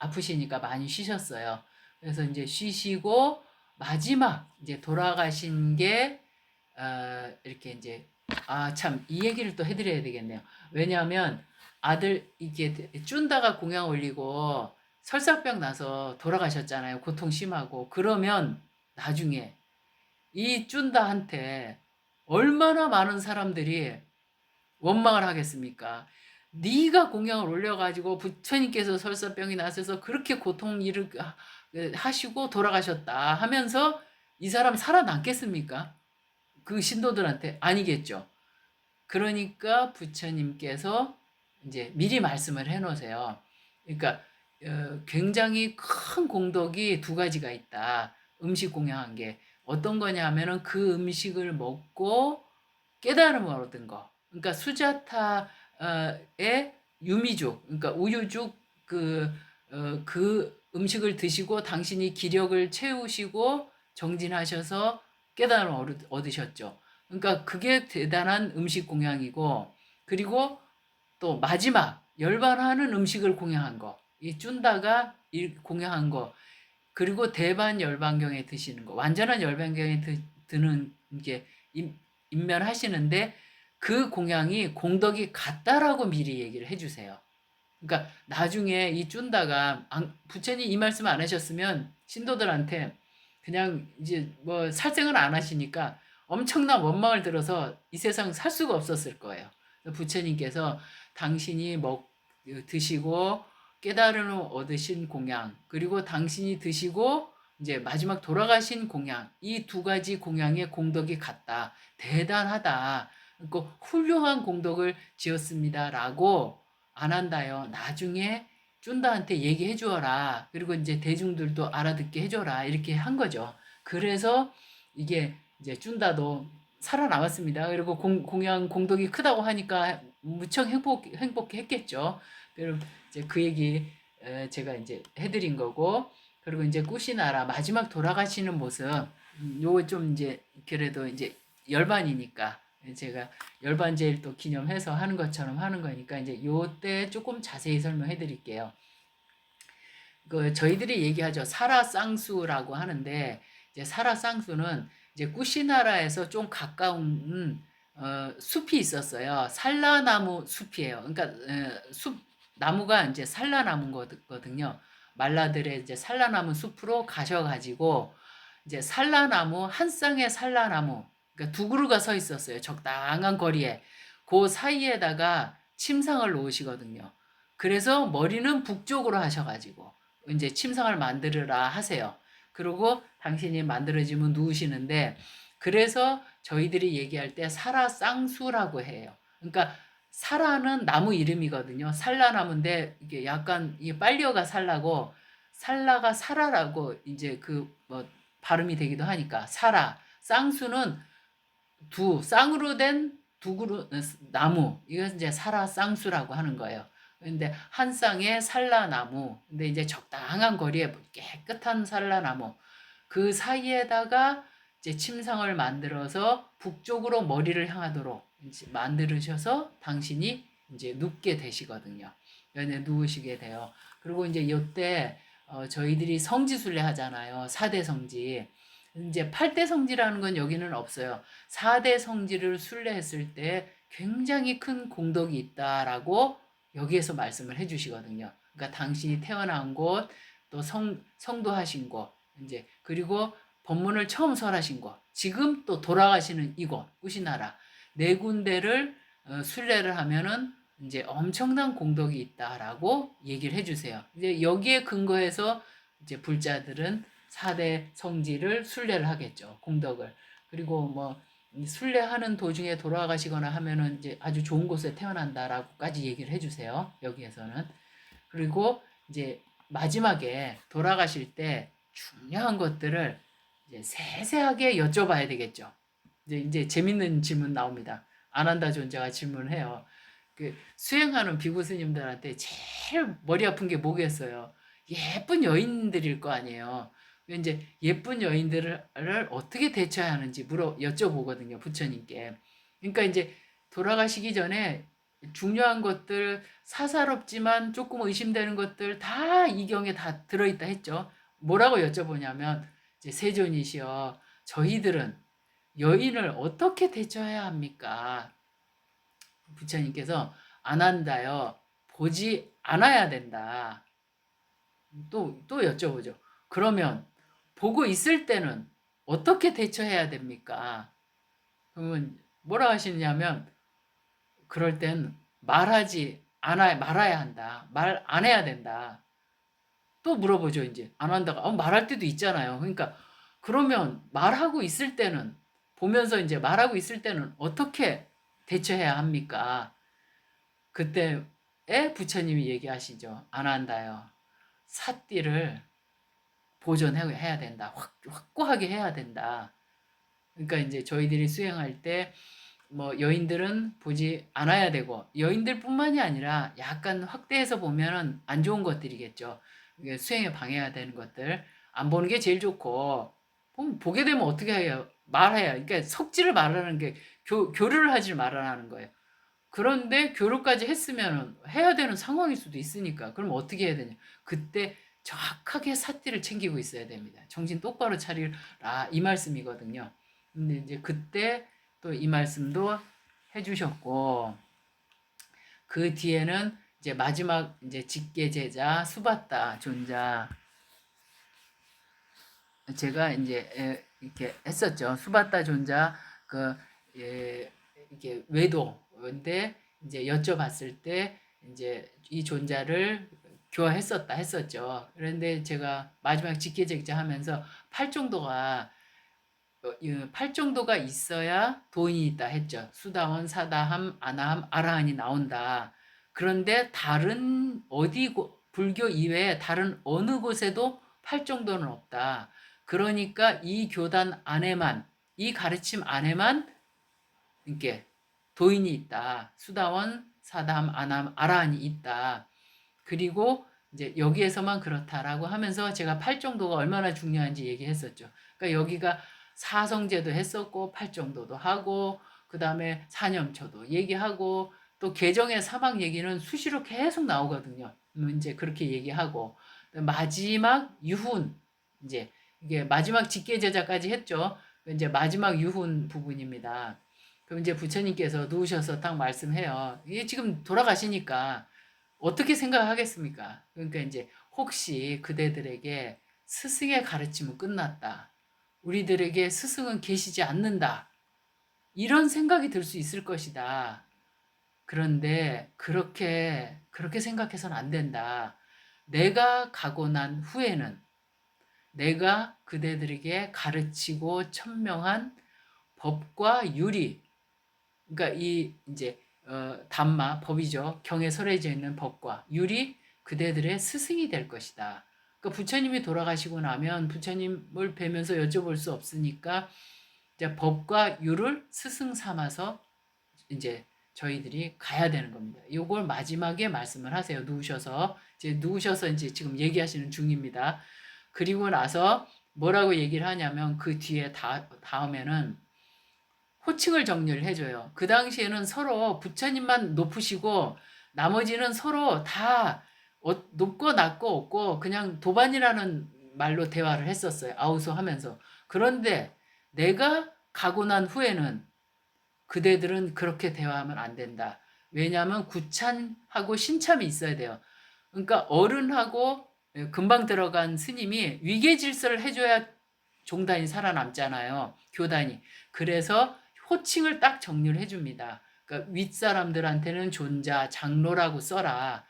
아프시니까 많이 쉬셨어요. 그래서 이제 쉬시고 마지막 이제 돌아가신 게 이렇게 이제 참 이 얘기를 또 해드려야 되겠네요. 왜냐하면 아들 이게 쭌다가 공양 올리고 설사병 나서 돌아가셨잖아요. 고통 심하고 그러면 나중에 이 쭌다한테 얼마나 많은 사람들이 원망을 하겠습니까? 네가 공양을 올려가지고 부처님께서 설사병이 나셔서 그렇게 고통 일을 하시고 돌아가셨다 하면서 이 사람 살아남겠습니까? 그 신도들한테 아니겠죠. 그러니까 부처님께서 이제 미리 말씀을 해놓으세요. 그러니까 굉장히 큰 공덕이 두 가지가 있다. 음식 공양한 게 어떤 거냐 하면은 그 음식을 먹고 깨달음을 얻은 거. 그러니까 수자타의 유미죽, 그러니까 우유죽 그 음식을 드시고 당신이 기력을 채우시고 정진하셔서 깨달음을 얻으셨죠. 그러니까 그게 대단한 음식 공양이고, 그리고 또 마지막 열반하는 음식을 공양한 거, 이 쭌다가 공양한 거, 그리고 대반 열반경에 드시는 거, 완전한 열반경에 드는 게 임면하시는데 그 공양이 공덕이 같다라고 미리 얘기를 해주세요. 그러니까 나중에 이 쭌다가 부처님 이 말씀 안 하셨으면 신도들한테 그냥 이제 뭐 살생을 안 하시니까 엄청난 원망을 들어서 이 세상 살 수가 없었을 거예요. 부처님께서 당신이 드시고 깨달음을 얻으신 공양, 그리고 당신이 드시고 이제 마지막 돌아가신 공양, 이 두 가지 공양의 공덕이 같다. 대단하다. 그 훌륭한 공덕을 지었습니다라고 안 한다요. 나중에 쭌다한테 얘기해 주어라. 그리고 이제 대중들도 알아듣게 해줘라. 이렇게 한 거죠. 그래서 이게 이제 쭌다도 살아남았습니다. 그리고 공양 공덕이 크다고 하니까 무척 행복했겠죠. 그리고 이제 그 얘기 제가 이제 해드린 거고, 그리고 이제 꾸시나라 마지막 돌아가시는 모습, 요거 좀 이제 그래도 이제 열반이니까 제가 열반제일 또 기념해서 하는 것처럼 하는 거니까 이제 요때 조금 자세히 설명해 드릴게요. 그 저희들이 얘기하죠. 사라쌍수라고 하는데, 이제 사라쌍수는 이제 꾸시나라에서 좀 가까운 숲이 있었어요. 살라나무 숲이에요. 그러니까 숲 나무가 이제 살라나무거든요. 말라들의 이제 살라나무 숲으로 가셔가지고 이제 살라나무 한 쌍의 살라나무, 그러니까 두 그루가 서 있었어요. 적당한 거리에. 그 사이에다가 침상을 놓으시거든요. 그래서 머리는 북쪽으로 하셔가지고 이제 침상을 만들으라 하세요. 그리고 당신이 만들어지면 누우시는데, 그래서 저희들이 얘기할 때 사라쌍수라고 해요. 그러니까 사라는 나무 이름이거든요. 살라나무인데 이게 약간 이게 빨리어가 살라고 살라가 사라라고 이제 그 뭐 발음이 되기도 하니까 사라. 쌍수는 쌍으로 된 두 그루 나무, 이것은 이제 사라쌍수라고 하는 거예요. 근데 한 쌍의 살라나무, 근데 이제 적당한 거리에 깨끗한 살라나무, 그 사이에다가 이제 침상을 만들어서 북쪽으로 머리를 향하도록 이제 만들으셔서 당신이 이제 눕게 되시거든요. 연애 누우시게 돼요. 그리고 이제 이때 저희들이 성지순례 하잖아요. 4대 성지. 이제 8대 성지라는 건 여기는 없어요. 4대 성지를 순례했을 때 굉장히 큰 공덕이 있다라고 여기에서 말씀을 해주시거든요. 그러니까 당신이 태어난 곳, 또 성도하신 곳, 이제 그리고 법문을 처음 설하신 곳, 지금 또 돌아가시는 이곳, 꾸시나라 네 군데를 순례를 하면은 이제 엄청난 공덕이 있다라고 얘기를 해주세요. 이제 여기에 근거해서 이제 불자들은 4대 성지를 순례를 하겠죠. 공덕을. 그리고 뭐 순례하는 도중에 돌아가시거나 하면은 이제 아주 좋은 곳에 태어난다라고까지 얘기를 해주세요. 여기에서는. 그리고 이제 마지막에 돌아가실 때 중요한 것들을 이제 세세하게 여쭤봐야 되겠죠. 이제 재밌는 질문 나옵니다. 아난다 존자가 질문을 해요. 그 수행하는 비구 스님들한테 제일 머리 아픈 게 뭐겠어요? 예쁜 여인들일 거 아니에요. 이제 예쁜 여인들을 어떻게 대처해야 하는지 여쭤보거든요, 부처님께. 그러니까 이제 돌아가시기 전에 중요한 것들, 사사롭지만 조금 의심되는 것들 다 이 경에 다 들어있다 했죠. 뭐라고 여쭤보냐면, 이제 세존이시여, 저희들은 여인을 어떻게 대처해야 합니까? 부처님께서 안 한다요. 보지 않아야 된다. 또 여쭤보죠. 그러면 보고 있을 때는 어떻게 대처해야 됩니까? 그러면 뭐라 하시냐면, 그럴 땐 말아야 한다. 말 안 해야 된다. 또 물어보죠, 이제. 안 한다가, 말할 때도 있잖아요. 그러니까, 그러면 말하고 있을 때는, 보면서 이제 말하고 있을 때는 어떻게 대처해야 합니까? 그때에 부처님이 얘기하시죠. 안 한다요. 삿띠를 보존해야 된다. 확고하게 해야 된다. 그러니까 이제 저희들이 수행할 때 뭐 여인들은 보지 않아야 되고, 여인들뿐만이 아니라 약간 확대해서 보면은 안 좋은 것들이겠죠. 수행에 방해가 되는 것들 안 보는 게 제일 좋고, 보게 되면 어떻게 해요? 말해야. 그러니까 석지를 말하는 게 교류를 하지 말아라는 거예요. 그런데 교류까지 했으면 해야 되는 상황일 수도 있으니까, 그럼 어떻게 해야 되냐? 그때 정확하게 삿띠를 챙기고 있어야 됩니다. 정신 똑바로 차리라, 이 말씀이거든요. 근데 이제 그때 또 이 말씀도 해주셨고, 그 뒤에는 이제 마지막 이제 직계 제자 수바타 존자, 제가 이제 이렇게 했었죠. 수바타 존자 이게 외도인데 이제 여쭤봤을 때 이제 이 존자를 교화했었다 했었죠. 그런데 제가 마지막 직계제자 하면서 팔 정도가 팔 정도가 있어야 도인이 있다 했죠. 수다원, 사다함, 아나함, 아라한이 나온다. 그런데 다른 어디 불교 이외에 다른 어느 곳에도 팔 정도는 없다. 그러니까 이 교단 안에만 이 가르침 안에만 이렇게 도인이 있다. 수다원, 사다함, 아나함, 아라한이 있다. 그리고 이제 여기에서만 그렇다라고 하면서 제가 팔 정도가 얼마나 중요한지 얘기했었죠. 그러니까 여기가 사성제도 했었고 팔 정도도 하고 그다음에 사념초도 얘기하고 또 개정의 사막 얘기는 수시로 계속 나오거든요. 이제 그렇게 얘기하고 마지막 유훈 이제 이게 마지막 직계제자까지 했죠. 이제 마지막 유훈 부분입니다. 그럼 이제 부처님께서 누우셔서 딱 말씀해요. 이게 지금 돌아가시니까 어떻게 생각하겠습니까? 그러니까 이제 혹시 그대들에게 스승의 가르침은 끝났다. 우리들에게 스승은 계시지 않는다. 이런 생각이 들 수 있을 것이다. 그런데 그렇게 생각해서는 안 된다. 내가 가고 난 후에는 내가 그대들에게 가르치고 천명한 법과 유리, 그러니까 이 이제 담마 법이죠. 경에 설해져 있는 법과 율이 그대들의 스승이 될 것이다. 그러니까 부처님이 돌아가시고 나면 부처님을 뵈면서 여쭤볼 수 없으니까 이제 법과 율을 스승 삼아서 이제 저희들이 가야 되는 겁니다. 이걸 마지막에 말씀을 하세요. 누우셔서 이제 지금 얘기하시는 중입니다. 그리고 나서 뭐라고 얘기를 하냐면 그 뒤에 다음에는 호칭을 정리를 해줘요. 그 당시에는 서로 부처님만 높으시고 나머지는 서로 다 높고 낮고 없고 그냥 도반이라는 말로 대화를 했었어요. 아우소 하면서. 그런데 내가 가고 난 후에는 그대들은 그렇게 대화하면 안 된다. 왜냐하면 구찬하고 신참이 있어야 돼요. 그러니까 어른하고 금방 들어간 스님이 위계 질서를 해줘야 종단이 살아남잖아요. 교단이. 그래서 호칭을 딱 정리를 해줍니다. 그러니까 윗사람들한테는 존자, 장로라고 써라.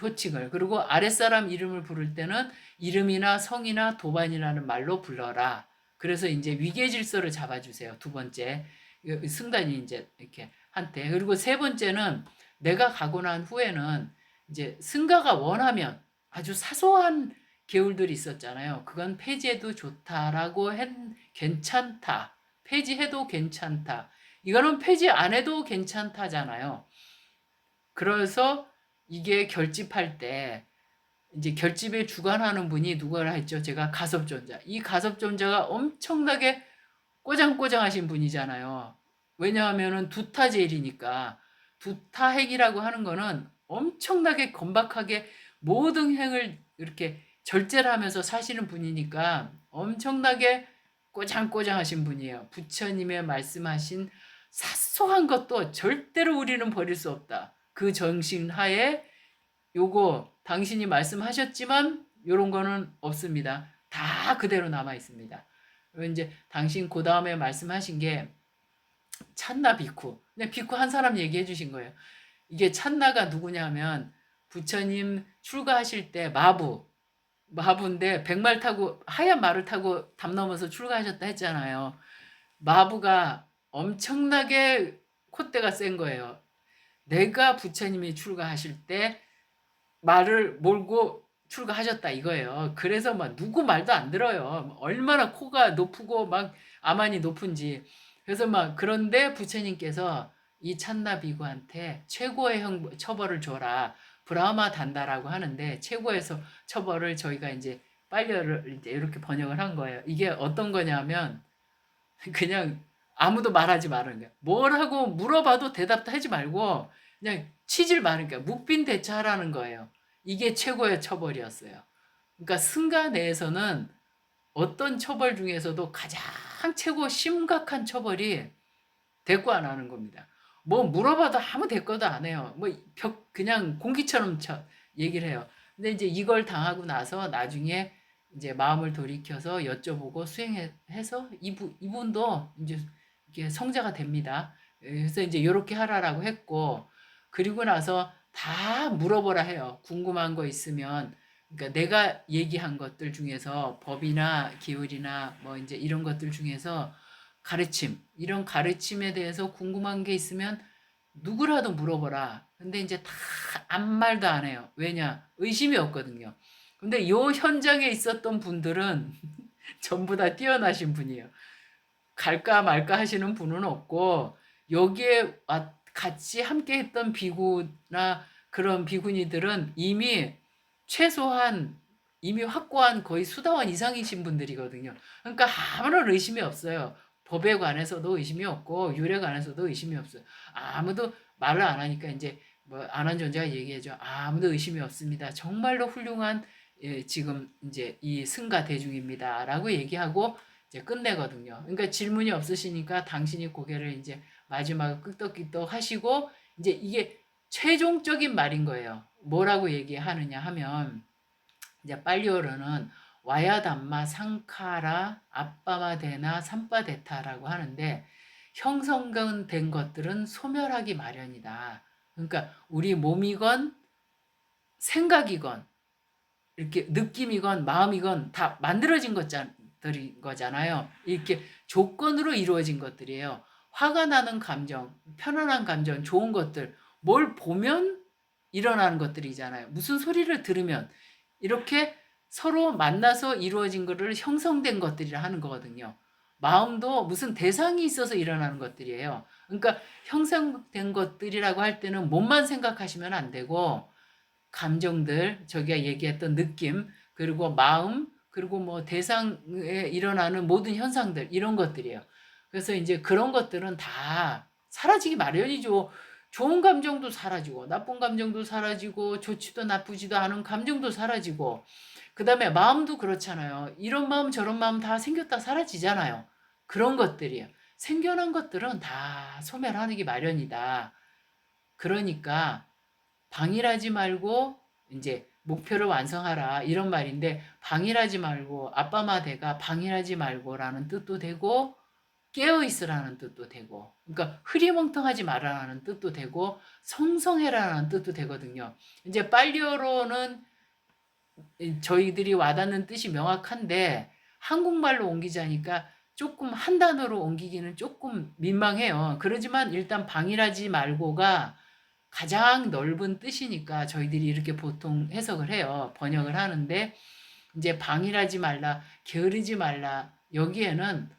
호칭을. 그리고 아랫사람 이름을 부를 때는 이름이나 성이나 도반이라는 말로 불러라. 그래서 이제 위계 질서를 잡아주세요. 두 번째. 승단이 이제 이렇게 한테. 그리고 세 번째는 내가 가고 난 후에는 이제 승가가 원하면 아주 사소한 계율들이 있었잖아요. 그건 폐지해도 좋다라고 괜찮다. 폐지해도 괜찮다. 이거는 폐지 안 해도 괜찮다잖아요. 그래서 이게 결집할 때 이제 결집에 주관하는 분이 누구라 했죠? 제가 가섭존자. 이 가섭존자가 엄청나게 꼬장꼬장하신 분이잖아요. 왜냐하면은 두타제일이니까 두타핵이라고 하는 거는 엄청나게 건박하게 모든 행을 이렇게 절제를 하면서 사시는 분이니까 엄청나게 꼬장꼬장하신 분이에요. 부처님의 말씀하신 사소한 것도 절대로 우리는 버릴 수 없다. 그 정신 하에 요거 당신이 말씀하셨지만 요런 거는 없습니다. 다 그대로 남아 있습니다. 이제 당신 그 다음에 말씀하신 게 찬나 비쿠. 그냥 비쿠 한 사람 얘기해 주신 거예요. 이게 찬나가 누구냐면 부처님 출가하실 때 마부인데 백말 타고 하얀 말을 타고 담 넘어서 출가하셨다 했잖아요. 마부가 엄청나게 콧대가 센 거예요. 내가 부처님이 출가하실 때 말을 몰고 출가하셨다 이거예요. 그래서 막 누구 말도 안 들어요. 얼마나 코가 높고 막 아만이 높은지. 그래서 막 그런데 부처님께서 이 찬나 비구한테 최고의 처벌을 줘라. 브라마 단다라고 하는데 최고에서 처벌을 저희가 이제 빨려를 이제 이렇게 번역을 한 거예요. 이게 어떤 거냐면 그냥 아무도 말하지 말는 거야. 뭘 하고 물어봐도 대답도 하지 말고 그냥 치질 마는 거야. 묵빈대처하라는 거예요. 이게 최고의 처벌이었어요. 그러니까 승가 내에서는 어떤 처벌 중에서도 가장 최고 심각한 처벌이 대꾸 안 하는 겁니다. 뭐 물어봐도 아무 대꾸도 안 해요. 뭐 그냥 공기처럼 얘기를 해요. 근데 이제 이걸 당하고 나서 나중에 이제 마음을 돌이켜서 여쭤보고 수행해서 이분도 이제 이게 성자가 됩니다. 그래서 이제 이렇게 하라라고 했고 그리고 나서 다 물어보라 해요. 궁금한 거 있으면. 그러니까 내가 얘기한 것들 중에서 법이나 기율이나 뭐 이제 이런 것들 중에서 가르침, 이런 가르침에 대해서 궁금한 게 있으면 누구라도 물어보라. 근데 이제 다 아무 말도 안 해요. 왜냐? 의심이 없거든요. 근데 요 현장에 있었던 분들은 전부 다 뛰어나신 분이에요. 갈까 말까 하시는 분은 없고, 여기에 같이 함께 했던 비구나 그런 비구니들은 최소한 이미 확고한 거의 수다원 이상이신 분들이거든요. 그러니까 아무런 의심이 없어요. 법에 관해서도 의심이 없고 율에 관해서도 의심이 없어요. 아무도 말을 안 하니까 이제 뭐 안한 존재가 얘기해줘. 아무도 의심이 없습니다. 정말로 훌륭한 지금 이제 이 승가 대중입니다라고 얘기하고 이제 끝내거든요. 그러니까 질문이 없으시니까 당신이 고개를 이제 마지막에 끄덕끄덕 하시고 이제 이게 최종적인 말인 거예요. 뭐라고 얘기하느냐 하면 이제 빨리오르는 와야담마 상카라 아빠마데나 삼바데타라고 하는데 형성된 것들은 소멸하기 마련이다. 그러니까 우리 몸이건 생각이건 이렇게 느낌이건 마음이건 다 만들어진 것들인 거잖아요. 이렇게 조건으로 이루어진 것들이에요. 화가 나는 감정, 편안한 감정, 좋은 것들, 뭘 보면 일어나는 것들이잖아요. 무슨 소리를 들으면 이렇게 서로 만나서 이루어진 것을 형성된 것들이라 하는 거거든요. 마음도 무슨 대상이 있어서 일어나는 것들이에요. 그러니까 형성된 것들이라고 할 때는 몸만 생각하시면 안 되고 감정들, 저기가 얘기했던 느낌, 그리고 마음, 그리고 뭐 대상에 일어나는 모든 현상들, 이런 것들이에요. 그래서 이제 그런 것들은 다 사라지기 마련이죠. 좋은 감정도 사라지고, 나쁜 감정도 사라지고, 좋지도 나쁘지도 않은 감정도 사라지고, 그 다음에 마음도 그렇잖아요. 이런 마음, 저런 마음 다 생겼다 사라지잖아요. 그런 것들이에요. 생겨난 것들은 다 소멸하기 마련이다. 그러니까, 방일하지 말고 이제 목표를 완성하라 이런 말인데 방일하지 말고 아빠마대가 방일하지 말고라는 뜻도 되고 깨어 있으라는 뜻도 되고 그러니까 흐리멍텅하지 말아라는 뜻도 되고 성성해라는 뜻도 되거든요. 이제 빨리어로는 저희들이 와닿는 뜻이 명확한데 한국말로 옮기자니까 조금 한 단어로 옮기기는 조금 민망해요. 그러지만 일단 방일하지 말고가 가장 넓은 뜻이니까 저희들이 이렇게 보통 해석을 해요. 번역을 하는데 이제 방일하지 말라, 게으르지 말라. 여기에는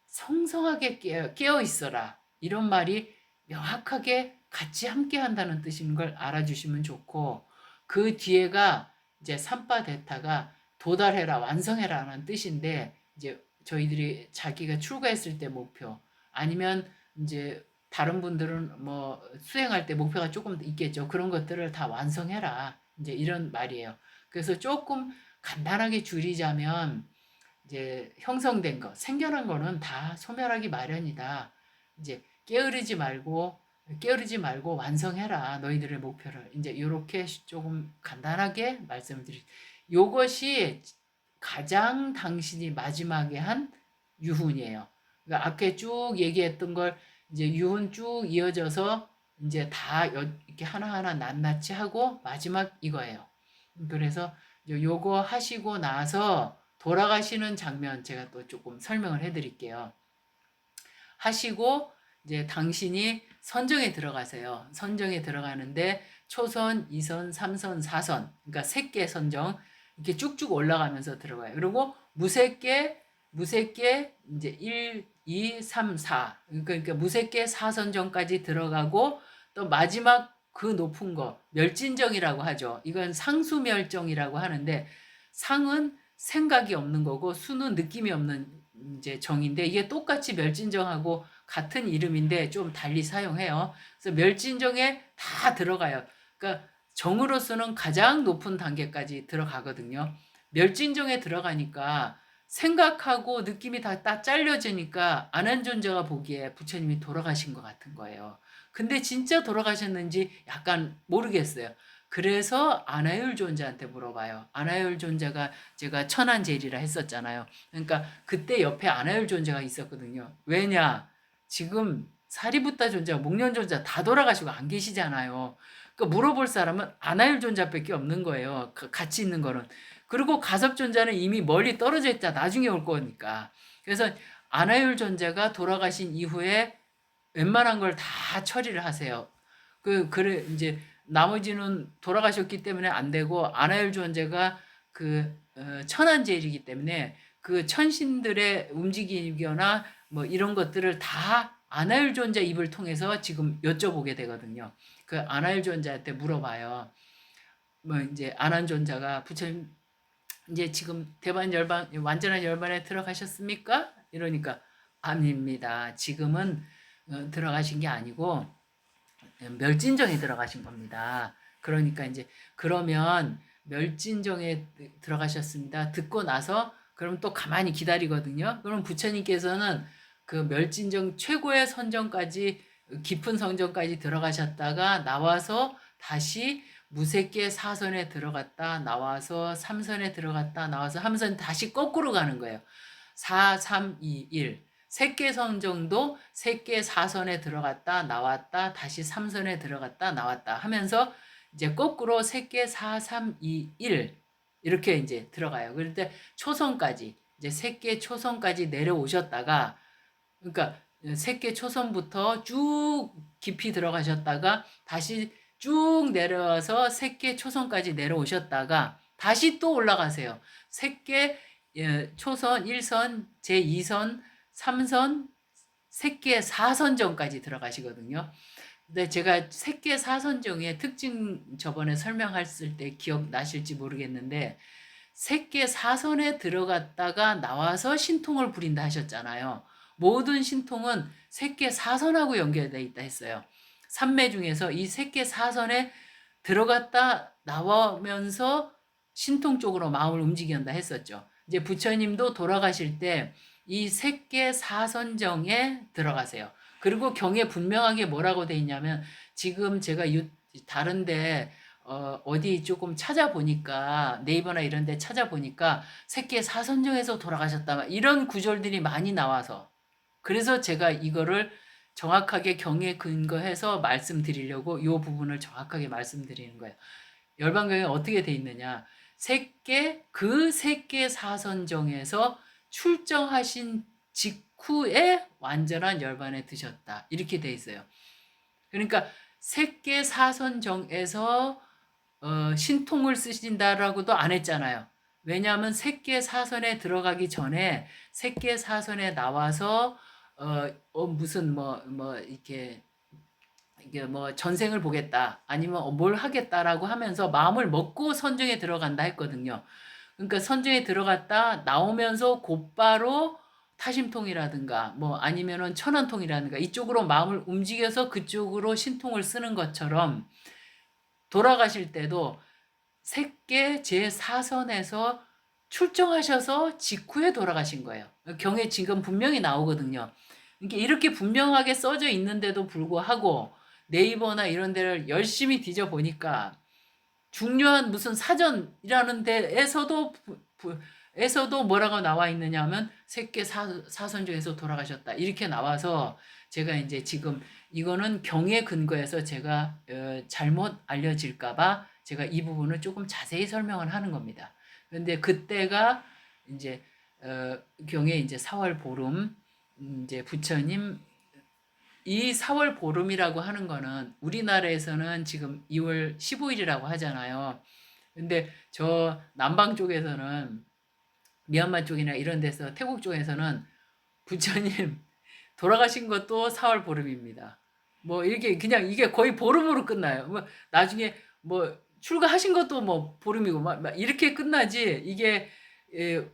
성성하게 깨어 있어라. 이런 말이 명확하게 같이 함께 한다는 뜻인 걸 알아주시면 좋고 그 뒤에가 이제 삼바데타가 도달해라, 완성해라는 뜻인데 이제 저희들이 자기가 출가했을 때 목표 아니면 이제 다른 분들은 뭐 수행할 때 목표가 조금 있겠죠. 그런 것들을 다 완성해라. 이제 이런 말이에요. 그래서 조금 간단하게 줄이자면 이제 형성된 거, 생겨난 거는 다 소멸하기 마련이다. 이제 깨어르지 말고 완성해라. 너희들의 목표를. 이제 이렇게 조금 간단하게 말씀을 드리. 요것이 가장 당신이 마지막에 한 유훈이에요. 그러니까 아까 쭉 얘기했던 걸 이제 유훈 쭉 이어져서 이제 다 이렇게 하나하나 낱낱이 하고 마지막 이거예요. 그래서 요거 하시고 나서 돌아가시는 장면 제가 또 조금 설명을 해드릴게요. 하시고 이제 당신이 선정에 들어가세요. 선정에 들어가는데 초선, 2선, 3선, 4선 그러니까 세 개 선정 이렇게 쭉쭉 올라가면서 들어가요. 그리고 무색계 이제 1, 2, 3, 4 그러니까 무색계 4선정까지 들어가고 또 마지막 그 높은 거 멸진정이라고 하죠. 이건 상수멸정이라고 하는데 상은 생각이 없는 거고 수는 느낌이 없는 이제 정인데 이게 똑같이 멸진정하고 같은 이름인데 좀 달리 사용해요. 그래서 멸진정에 다 들어가요. 그러니까 정으로서는 가장 높은 단계까지 들어가거든요. 멸진정에 들어가니까 생각하고 느낌이 다 잘려지니까 안한존재가 보기에 부처님이 돌아가신 것 같은 거예요. 근데 진짜 돌아가셨는지 약간 모르겠어요. 그래서 아나율 존재한테 물어봐요. 아나율 존재가 제가 천안제일이라 했었잖아요. 그러니까 그때 옆에 아나율 존재가 있었거든요. 왜냐? 지금 사리부타 존재가 목련 존재 다 돌아가시고 안 계시잖아요. 그러니까 물어볼 사람은 아나율 존자밖에 없는 거예요. 같이 있는 거는. 그리고 가섭 존자는 이미 멀리 떨어져 있다. 나중에 올 거니까. 그래서 아나율 존자가 돌아가신 이후에 웬만한 걸 다 처리를 하세요. 그래, 이제, 나머지는 돌아가셨기 때문에 안 되고, 아나율 존재가 천한제일이기 때문에 그 천신들의 움직이거나 뭐 이런 것들을 다 아나율 존재 입을 통해서 지금 여쭤보게 되거든요. 그 아나율 존재한테 물어봐요. 뭐 이제 아난 존재가 부처님 이제 지금 대반 열반 완전한 열반에 들어가셨습니까? 이러니까 아닙니다. 지금은 들어가신 게 아니고 멸진정에 들어가신 겁니다. 그러니까 이제 그러면 멸진정에 들어가셨습니다. 듣고 나서 그럼 또 가만히 기다리거든요. 그럼 부처님께서는 그 멸진정 최고의 선정까지 깊은 성정까지 들어가셨다가 나와서 다시 무색계 사선에 들어갔다 나와서 삼선에 들어갔다 나와서 함선 다시 거꾸로 가는 거예요. 4, 3, 2, 1. 색계선정도 색계 사선에 들어갔다 나왔다 다시 삼선에 들어갔다 나왔다 하면서 이제 거꾸로 색계 4, 3, 2, 1 이렇게 이제 들어가요. 그럴 때 초선까지 이제 색계 초선까지 내려오셨다가 그러니까 색계 초선부터 쭉 깊이 들어가셨다가 다시 쭉 내려와서 색계 초선까지 내려오셨다가 다시 또 올라가세요. 색계 초선 1선, 제2선, 3선, 색계 4선정까지 들어가시거든요. 근데 제가 색계 4선정의 특징 저번에 설명했을 때 기억나실지 모르겠는데 색계 4선에 들어갔다가 나와서 신통을 부린다 하셨잖아요. 모든 신통은 색계 4선하고 연결되어 있다 했어요. 삼매 중에서 이 색계 4선에 들어갔다 나오면서 신통 쪽으로 마음을 움직인다 했었죠. 이제 부처님도 돌아가실 때 이 색계 사선정에 들어가세요. 그리고 경에 분명하게 뭐라고 돼 있냐면 지금 제가 다른데 어디 조금 찾아보니까 네이버나 이런 데 찾아보니까 색계 사선정에서 돌아가셨다 이런 구절들이 많이 나와서 그래서 제가 이거를 정확하게 경에 근거해서 말씀드리려고 이 부분을 정확하게 말씀드리는 거예요. 열반경에 어떻게 돼 있느냐. 그 색계 사선정에서 출정하신 직후에 완전한 열반에 드셨다. 이렇게 돼 있어요. 그러니까 색계 사선정에서 신통을 쓰신다라고도 안 했잖아요. 왜냐하면 색계 사선에 들어가기 전에 색계 사선에 나와서 무슨 이게 뭐 전생을 보겠다 아니면 뭘 하겠다라고 하면서 마음을 먹고 선정에 들어간다 했거든요. 그러니까 선정에 들어갔다 나오면서 곧바로 타심통이라든가 뭐 아니면은 천안통이라든가 이쪽으로 마음을 움직여서 그쪽으로 신통을 쓰는 것처럼 돌아가실 때도 색계 제4선에서 출정하셔서 직후에 돌아가신 거예요. 경에 지금 분명히 나오거든요. 이렇게 분명하게 써져 있는데도 불구하고 네이버나 이런 데를 열심히 뒤져보니까 중요한 무슨 사전이라는 데에서도 뭐라고 나와 있느냐 하면 색계 사선 중에서 돌아가셨다. 이렇게 나와서 제가 이제 지금 이거는 경에 근거해서 제가 잘못 알려질까봐 제가 이 부분을 조금 자세히 설명을 하는 겁니다. 그런데 그때가 이제 경에 이제 4월 보름 이제 부처님 이 4월 보름이라고 하는 거는 우리나라에서는 지금 2월 15일이라고 하잖아요. 근데 저 남방 쪽에서는 미얀마 쪽이나 이런 데서 태국 쪽에서는 부처님 돌아가신 것도 4월 보름입니다. 뭐 이렇게 그냥 이게 거의 보름으로 끝나요. 뭐 나중에 뭐 출가하신 것도 뭐 보름이고 막 이렇게 끝나지 이게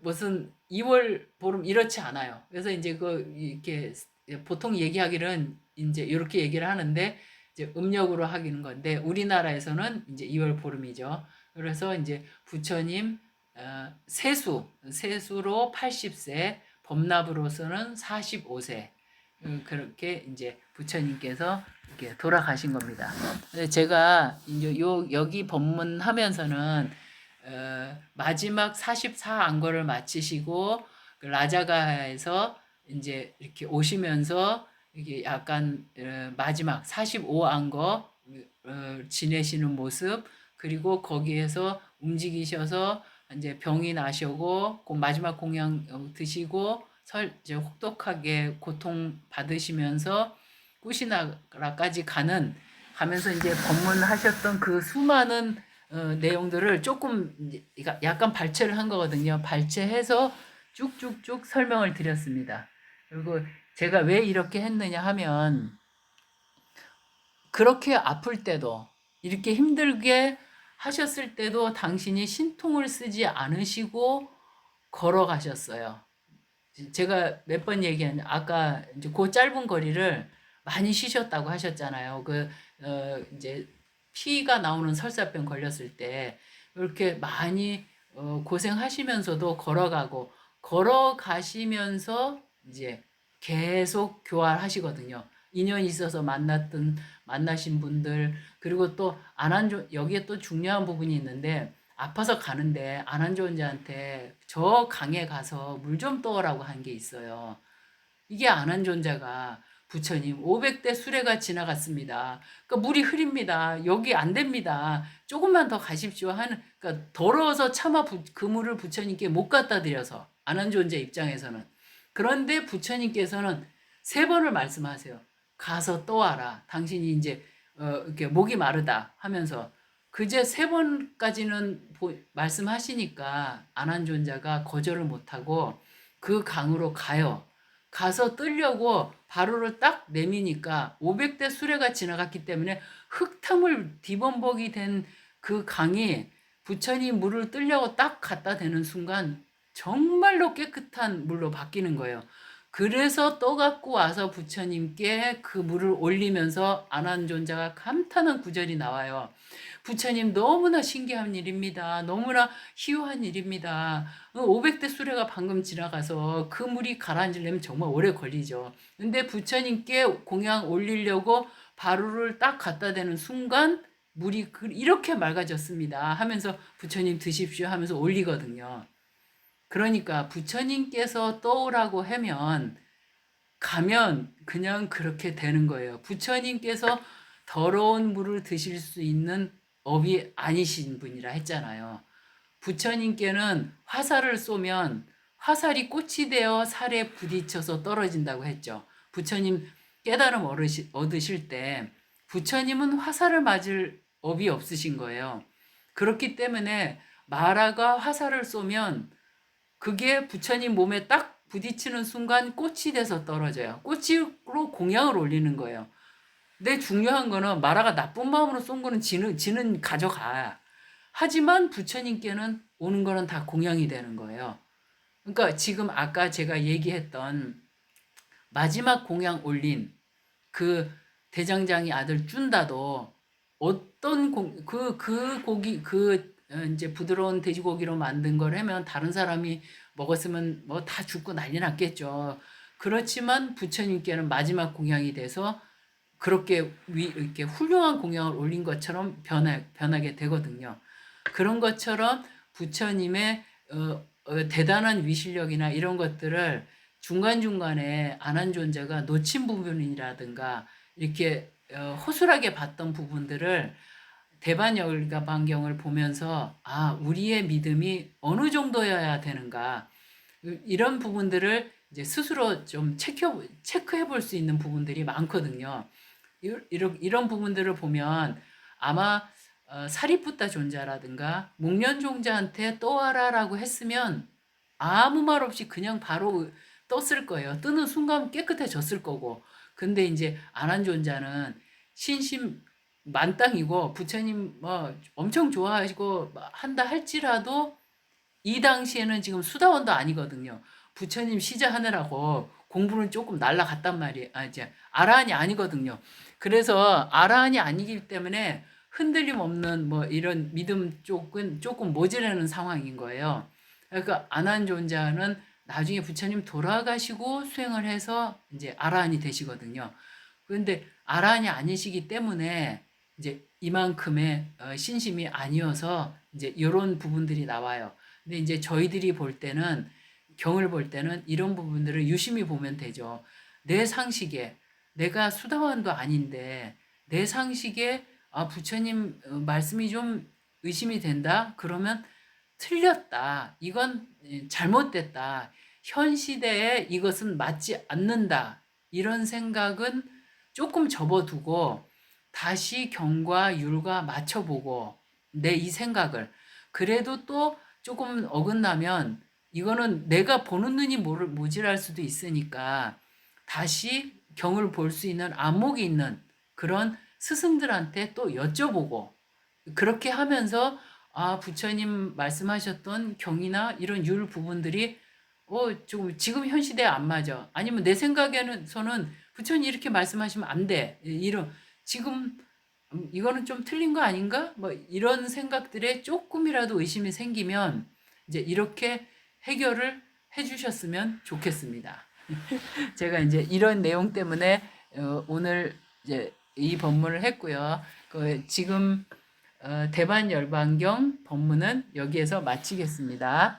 무슨 2월 보름 이렇지 않아요. 그래서 이제 이렇게 보통 얘기하기는 이제 이렇게 얘기를 하는데 이제 음력으로 하기는 건데 우리나라에서는 이제 2월 보름이죠. 그래서 이제 부처님 세수로 80세, 범납으로서는 45세. 그렇게 이제 부처님께서 이렇게 돌아가신 겁니다. 제가 이제 여기 법문하면서는 마지막 44안거를 마치시고 라자가에서 이제 이렇게 오시면서 이게 약간 마지막 45안거 지내시는 모습, 그리고 거기에서 움직이셔서 이제 병이 나시고 그 마지막 공양 드시고 이제 혹독하게 고통 받으시면서 꾸시나라까지 가면서 이제 법문하셨던 그 수많은 내용들을 조금 약간 발췌를 한 거거든요. 발췌해서 쭉쭉쭉 설명을 드렸습니다. 그리고 제가 왜 이렇게 했느냐 하면, 그렇게 아플 때도 이렇게 힘들게 하셨을 때도 당신이 신통을 쓰지 않으시고 걸어가셨어요. 제가 몇 번 얘기한, 아까 이제 그 짧은 거리를 많이 쉬셨다고 하셨잖아요. 이제 피가 나오는 설사병 걸렸을 때 이렇게 많이 고생하시면서도 걸어가시면서 이제 계속 교활하시거든요. 인연이 있어서 만나신 분들, 그리고 또 여기에 또 중요한 부분이 있는데, 아파서 가는데 안한존자한테 저 강에 가서 물 좀 떠오라고 한 게 있어요. 이게 안한존자가 부처님 500대 수레가 지나갔습니다. 그러니까 물이 흐립니다. 여기 안 됩니다. 조금만 더 가십시오 하는, 그러니까 더러워서 차마 그 물을 부처님께 못 갖다 드려서, 안한존자 입장에서는. 그런데 부처님께서는 3번을 말씀하세요. 가서 떠와라. 당신이 이제 이렇게 목이 마르다 하면서 그제 3번까지는 말씀하시니까 안한존자가 거절을 못하고 그 강으로 가요. 가서 뜨려고 바로를 딱 내미니까 500대 수레가 지나갔기 때문에 흙탕물 뒤범벅이 된 그 강이 부처님 물을 뜨려고 딱 갖다 대는 순간 정말로 깨끗한 물로 바뀌는 거예요. 그래서 떠갖고 와서 부처님께 그 물을 올리면서 안한존자가 감탄한 구절이 나와요. 부처님 너무나 신기한 일입니다. 너무나 희유한 일입니다. 500대 수레가 방금 지나가서 그 물이 가라앉으려면 정말 오래 걸리죠. 근데 부처님께 공양 올리려고 바루를 딱 갖다 대는 순간 물이 이렇게 맑아졌습니다 하면서 부처님 드십시오 하면서 올리거든요. 그러니까 부처님께서 떠오라고 하면 가면 그냥 그렇게 되는 거예요. 부처님께서 더러운 물을 드실 수 있는 업이 아니신 분이라 했잖아요. 부처님께는 화살을 쏘면 화살이 꽃이 되어 살에 부딪혀서 떨어진다고 했죠. 부처님 깨달음 얻으실 때 부처님은 화살을 맞을 업이 없으신 거예요. 그렇기 때문에 마라가 화살을 쏘면 그게 부처님 몸에 딱 부딪히는 순간 꽃이 돼서 떨어져요. 꽃으로 공양을 올리는 거예요. 근데 중요한 거는 마라가 나쁜 마음으로 쏜 거는 지는 가져가. 하지만 부처님께는 오는 거는 다 공양이 되는 거예요. 그러니까 지금 아까 제가 얘기했던 마지막 공양 올린 그 대장장이 아들 쭌다도 어떤 고기, 이제 부드러운 돼지고기로 만든 걸 하면 다른 사람이 먹었으면 뭐 다 죽고 난리 났겠죠. 그렇지만 부처님께는 마지막 공양이 돼서 그렇게 이렇게 훌륭한 공양을 올린 것처럼 변하게 되거든요. 그런 것처럼 부처님의 대단한 위실력이나 이런 것들을 중간중간에 안한존자가 놓친 부분이라든가 이렇게 허술하게 봤던 부분들을 대반열가반경을 보면서 우리의 믿음이 어느 정도여야 되는가, 이런 부분들을 이제 스스로 좀 체크해 볼 수 있는 부분들이 많거든요. 이런 부분들을 보면 아마 사리푸타 존자라든가 목련종자한테 떠와라라고 했으면 아무 말 없이 그냥 바로 떴을 거예요. 뜨는 순간 깨끗해졌을 거고. 근데 이제 안한존자는 신심 만땅이고 부처님 뭐 엄청 좋아하시고 한다 할지라도 이 당시에는 지금 수다원도 아니거든요. 부처님 시자하느라고 공부는 조금 날라갔단 말이에요. 이제 아라한이 아니거든요. 그래서 아라한이 아니기 때문에 흔들림 없는 뭐 이런 믿음 쪽은 조금 모자라는 상황인 거예요. 그러니까 안한존자는 나중에 부처님 돌아가시고 수행을 해서 이제 아라한이 되시거든요. 그런데 아라한이 아니시기 때문에 이제 이만큼의 신심이 아니어서 이제 이런 부분들이 나와요. 근데 이제 저희들이 볼 때는, 경을 볼 때는 이런 부분들을 유심히 보면 되죠. 내 상식에, 내가 수다원도 아닌데 내 상식에 아, 부처님 말씀이 좀 의심이 된다. 그러면 틀렸다. 이건 잘못됐다. 현 시대에 이것은 맞지 않는다. 이런 생각은 조금 접어두고 다시 경과 율과 맞춰보고 내 이 생각을 그래도 또 조금 어긋나면 이거는 내가 보는 눈이 모질할 수도 있으니까 다시 경을 볼 수 있는 안목이 있는 그런 스승들한테 또 여쭤보고 그렇게 하면서 아, 부처님 말씀하셨던 경이나 이런 율 부분들이 조금 지금 현 시대에 안 맞아. 아니면 내 생각에서는 부처님 이렇게 말씀하시면 안 돼. 이런 지금 이거는 좀 틀린 거 아닌가? 뭐 이런 생각들에 조금이라도 의심이 생기면 이제 이렇게 해결을 해 주셨으면 좋겠습니다. 제가 이제 이런 내용 때문에 오늘 이제 이 법문을 했고요. 지금 대반 열반경 법문은 여기에서 마치겠습니다.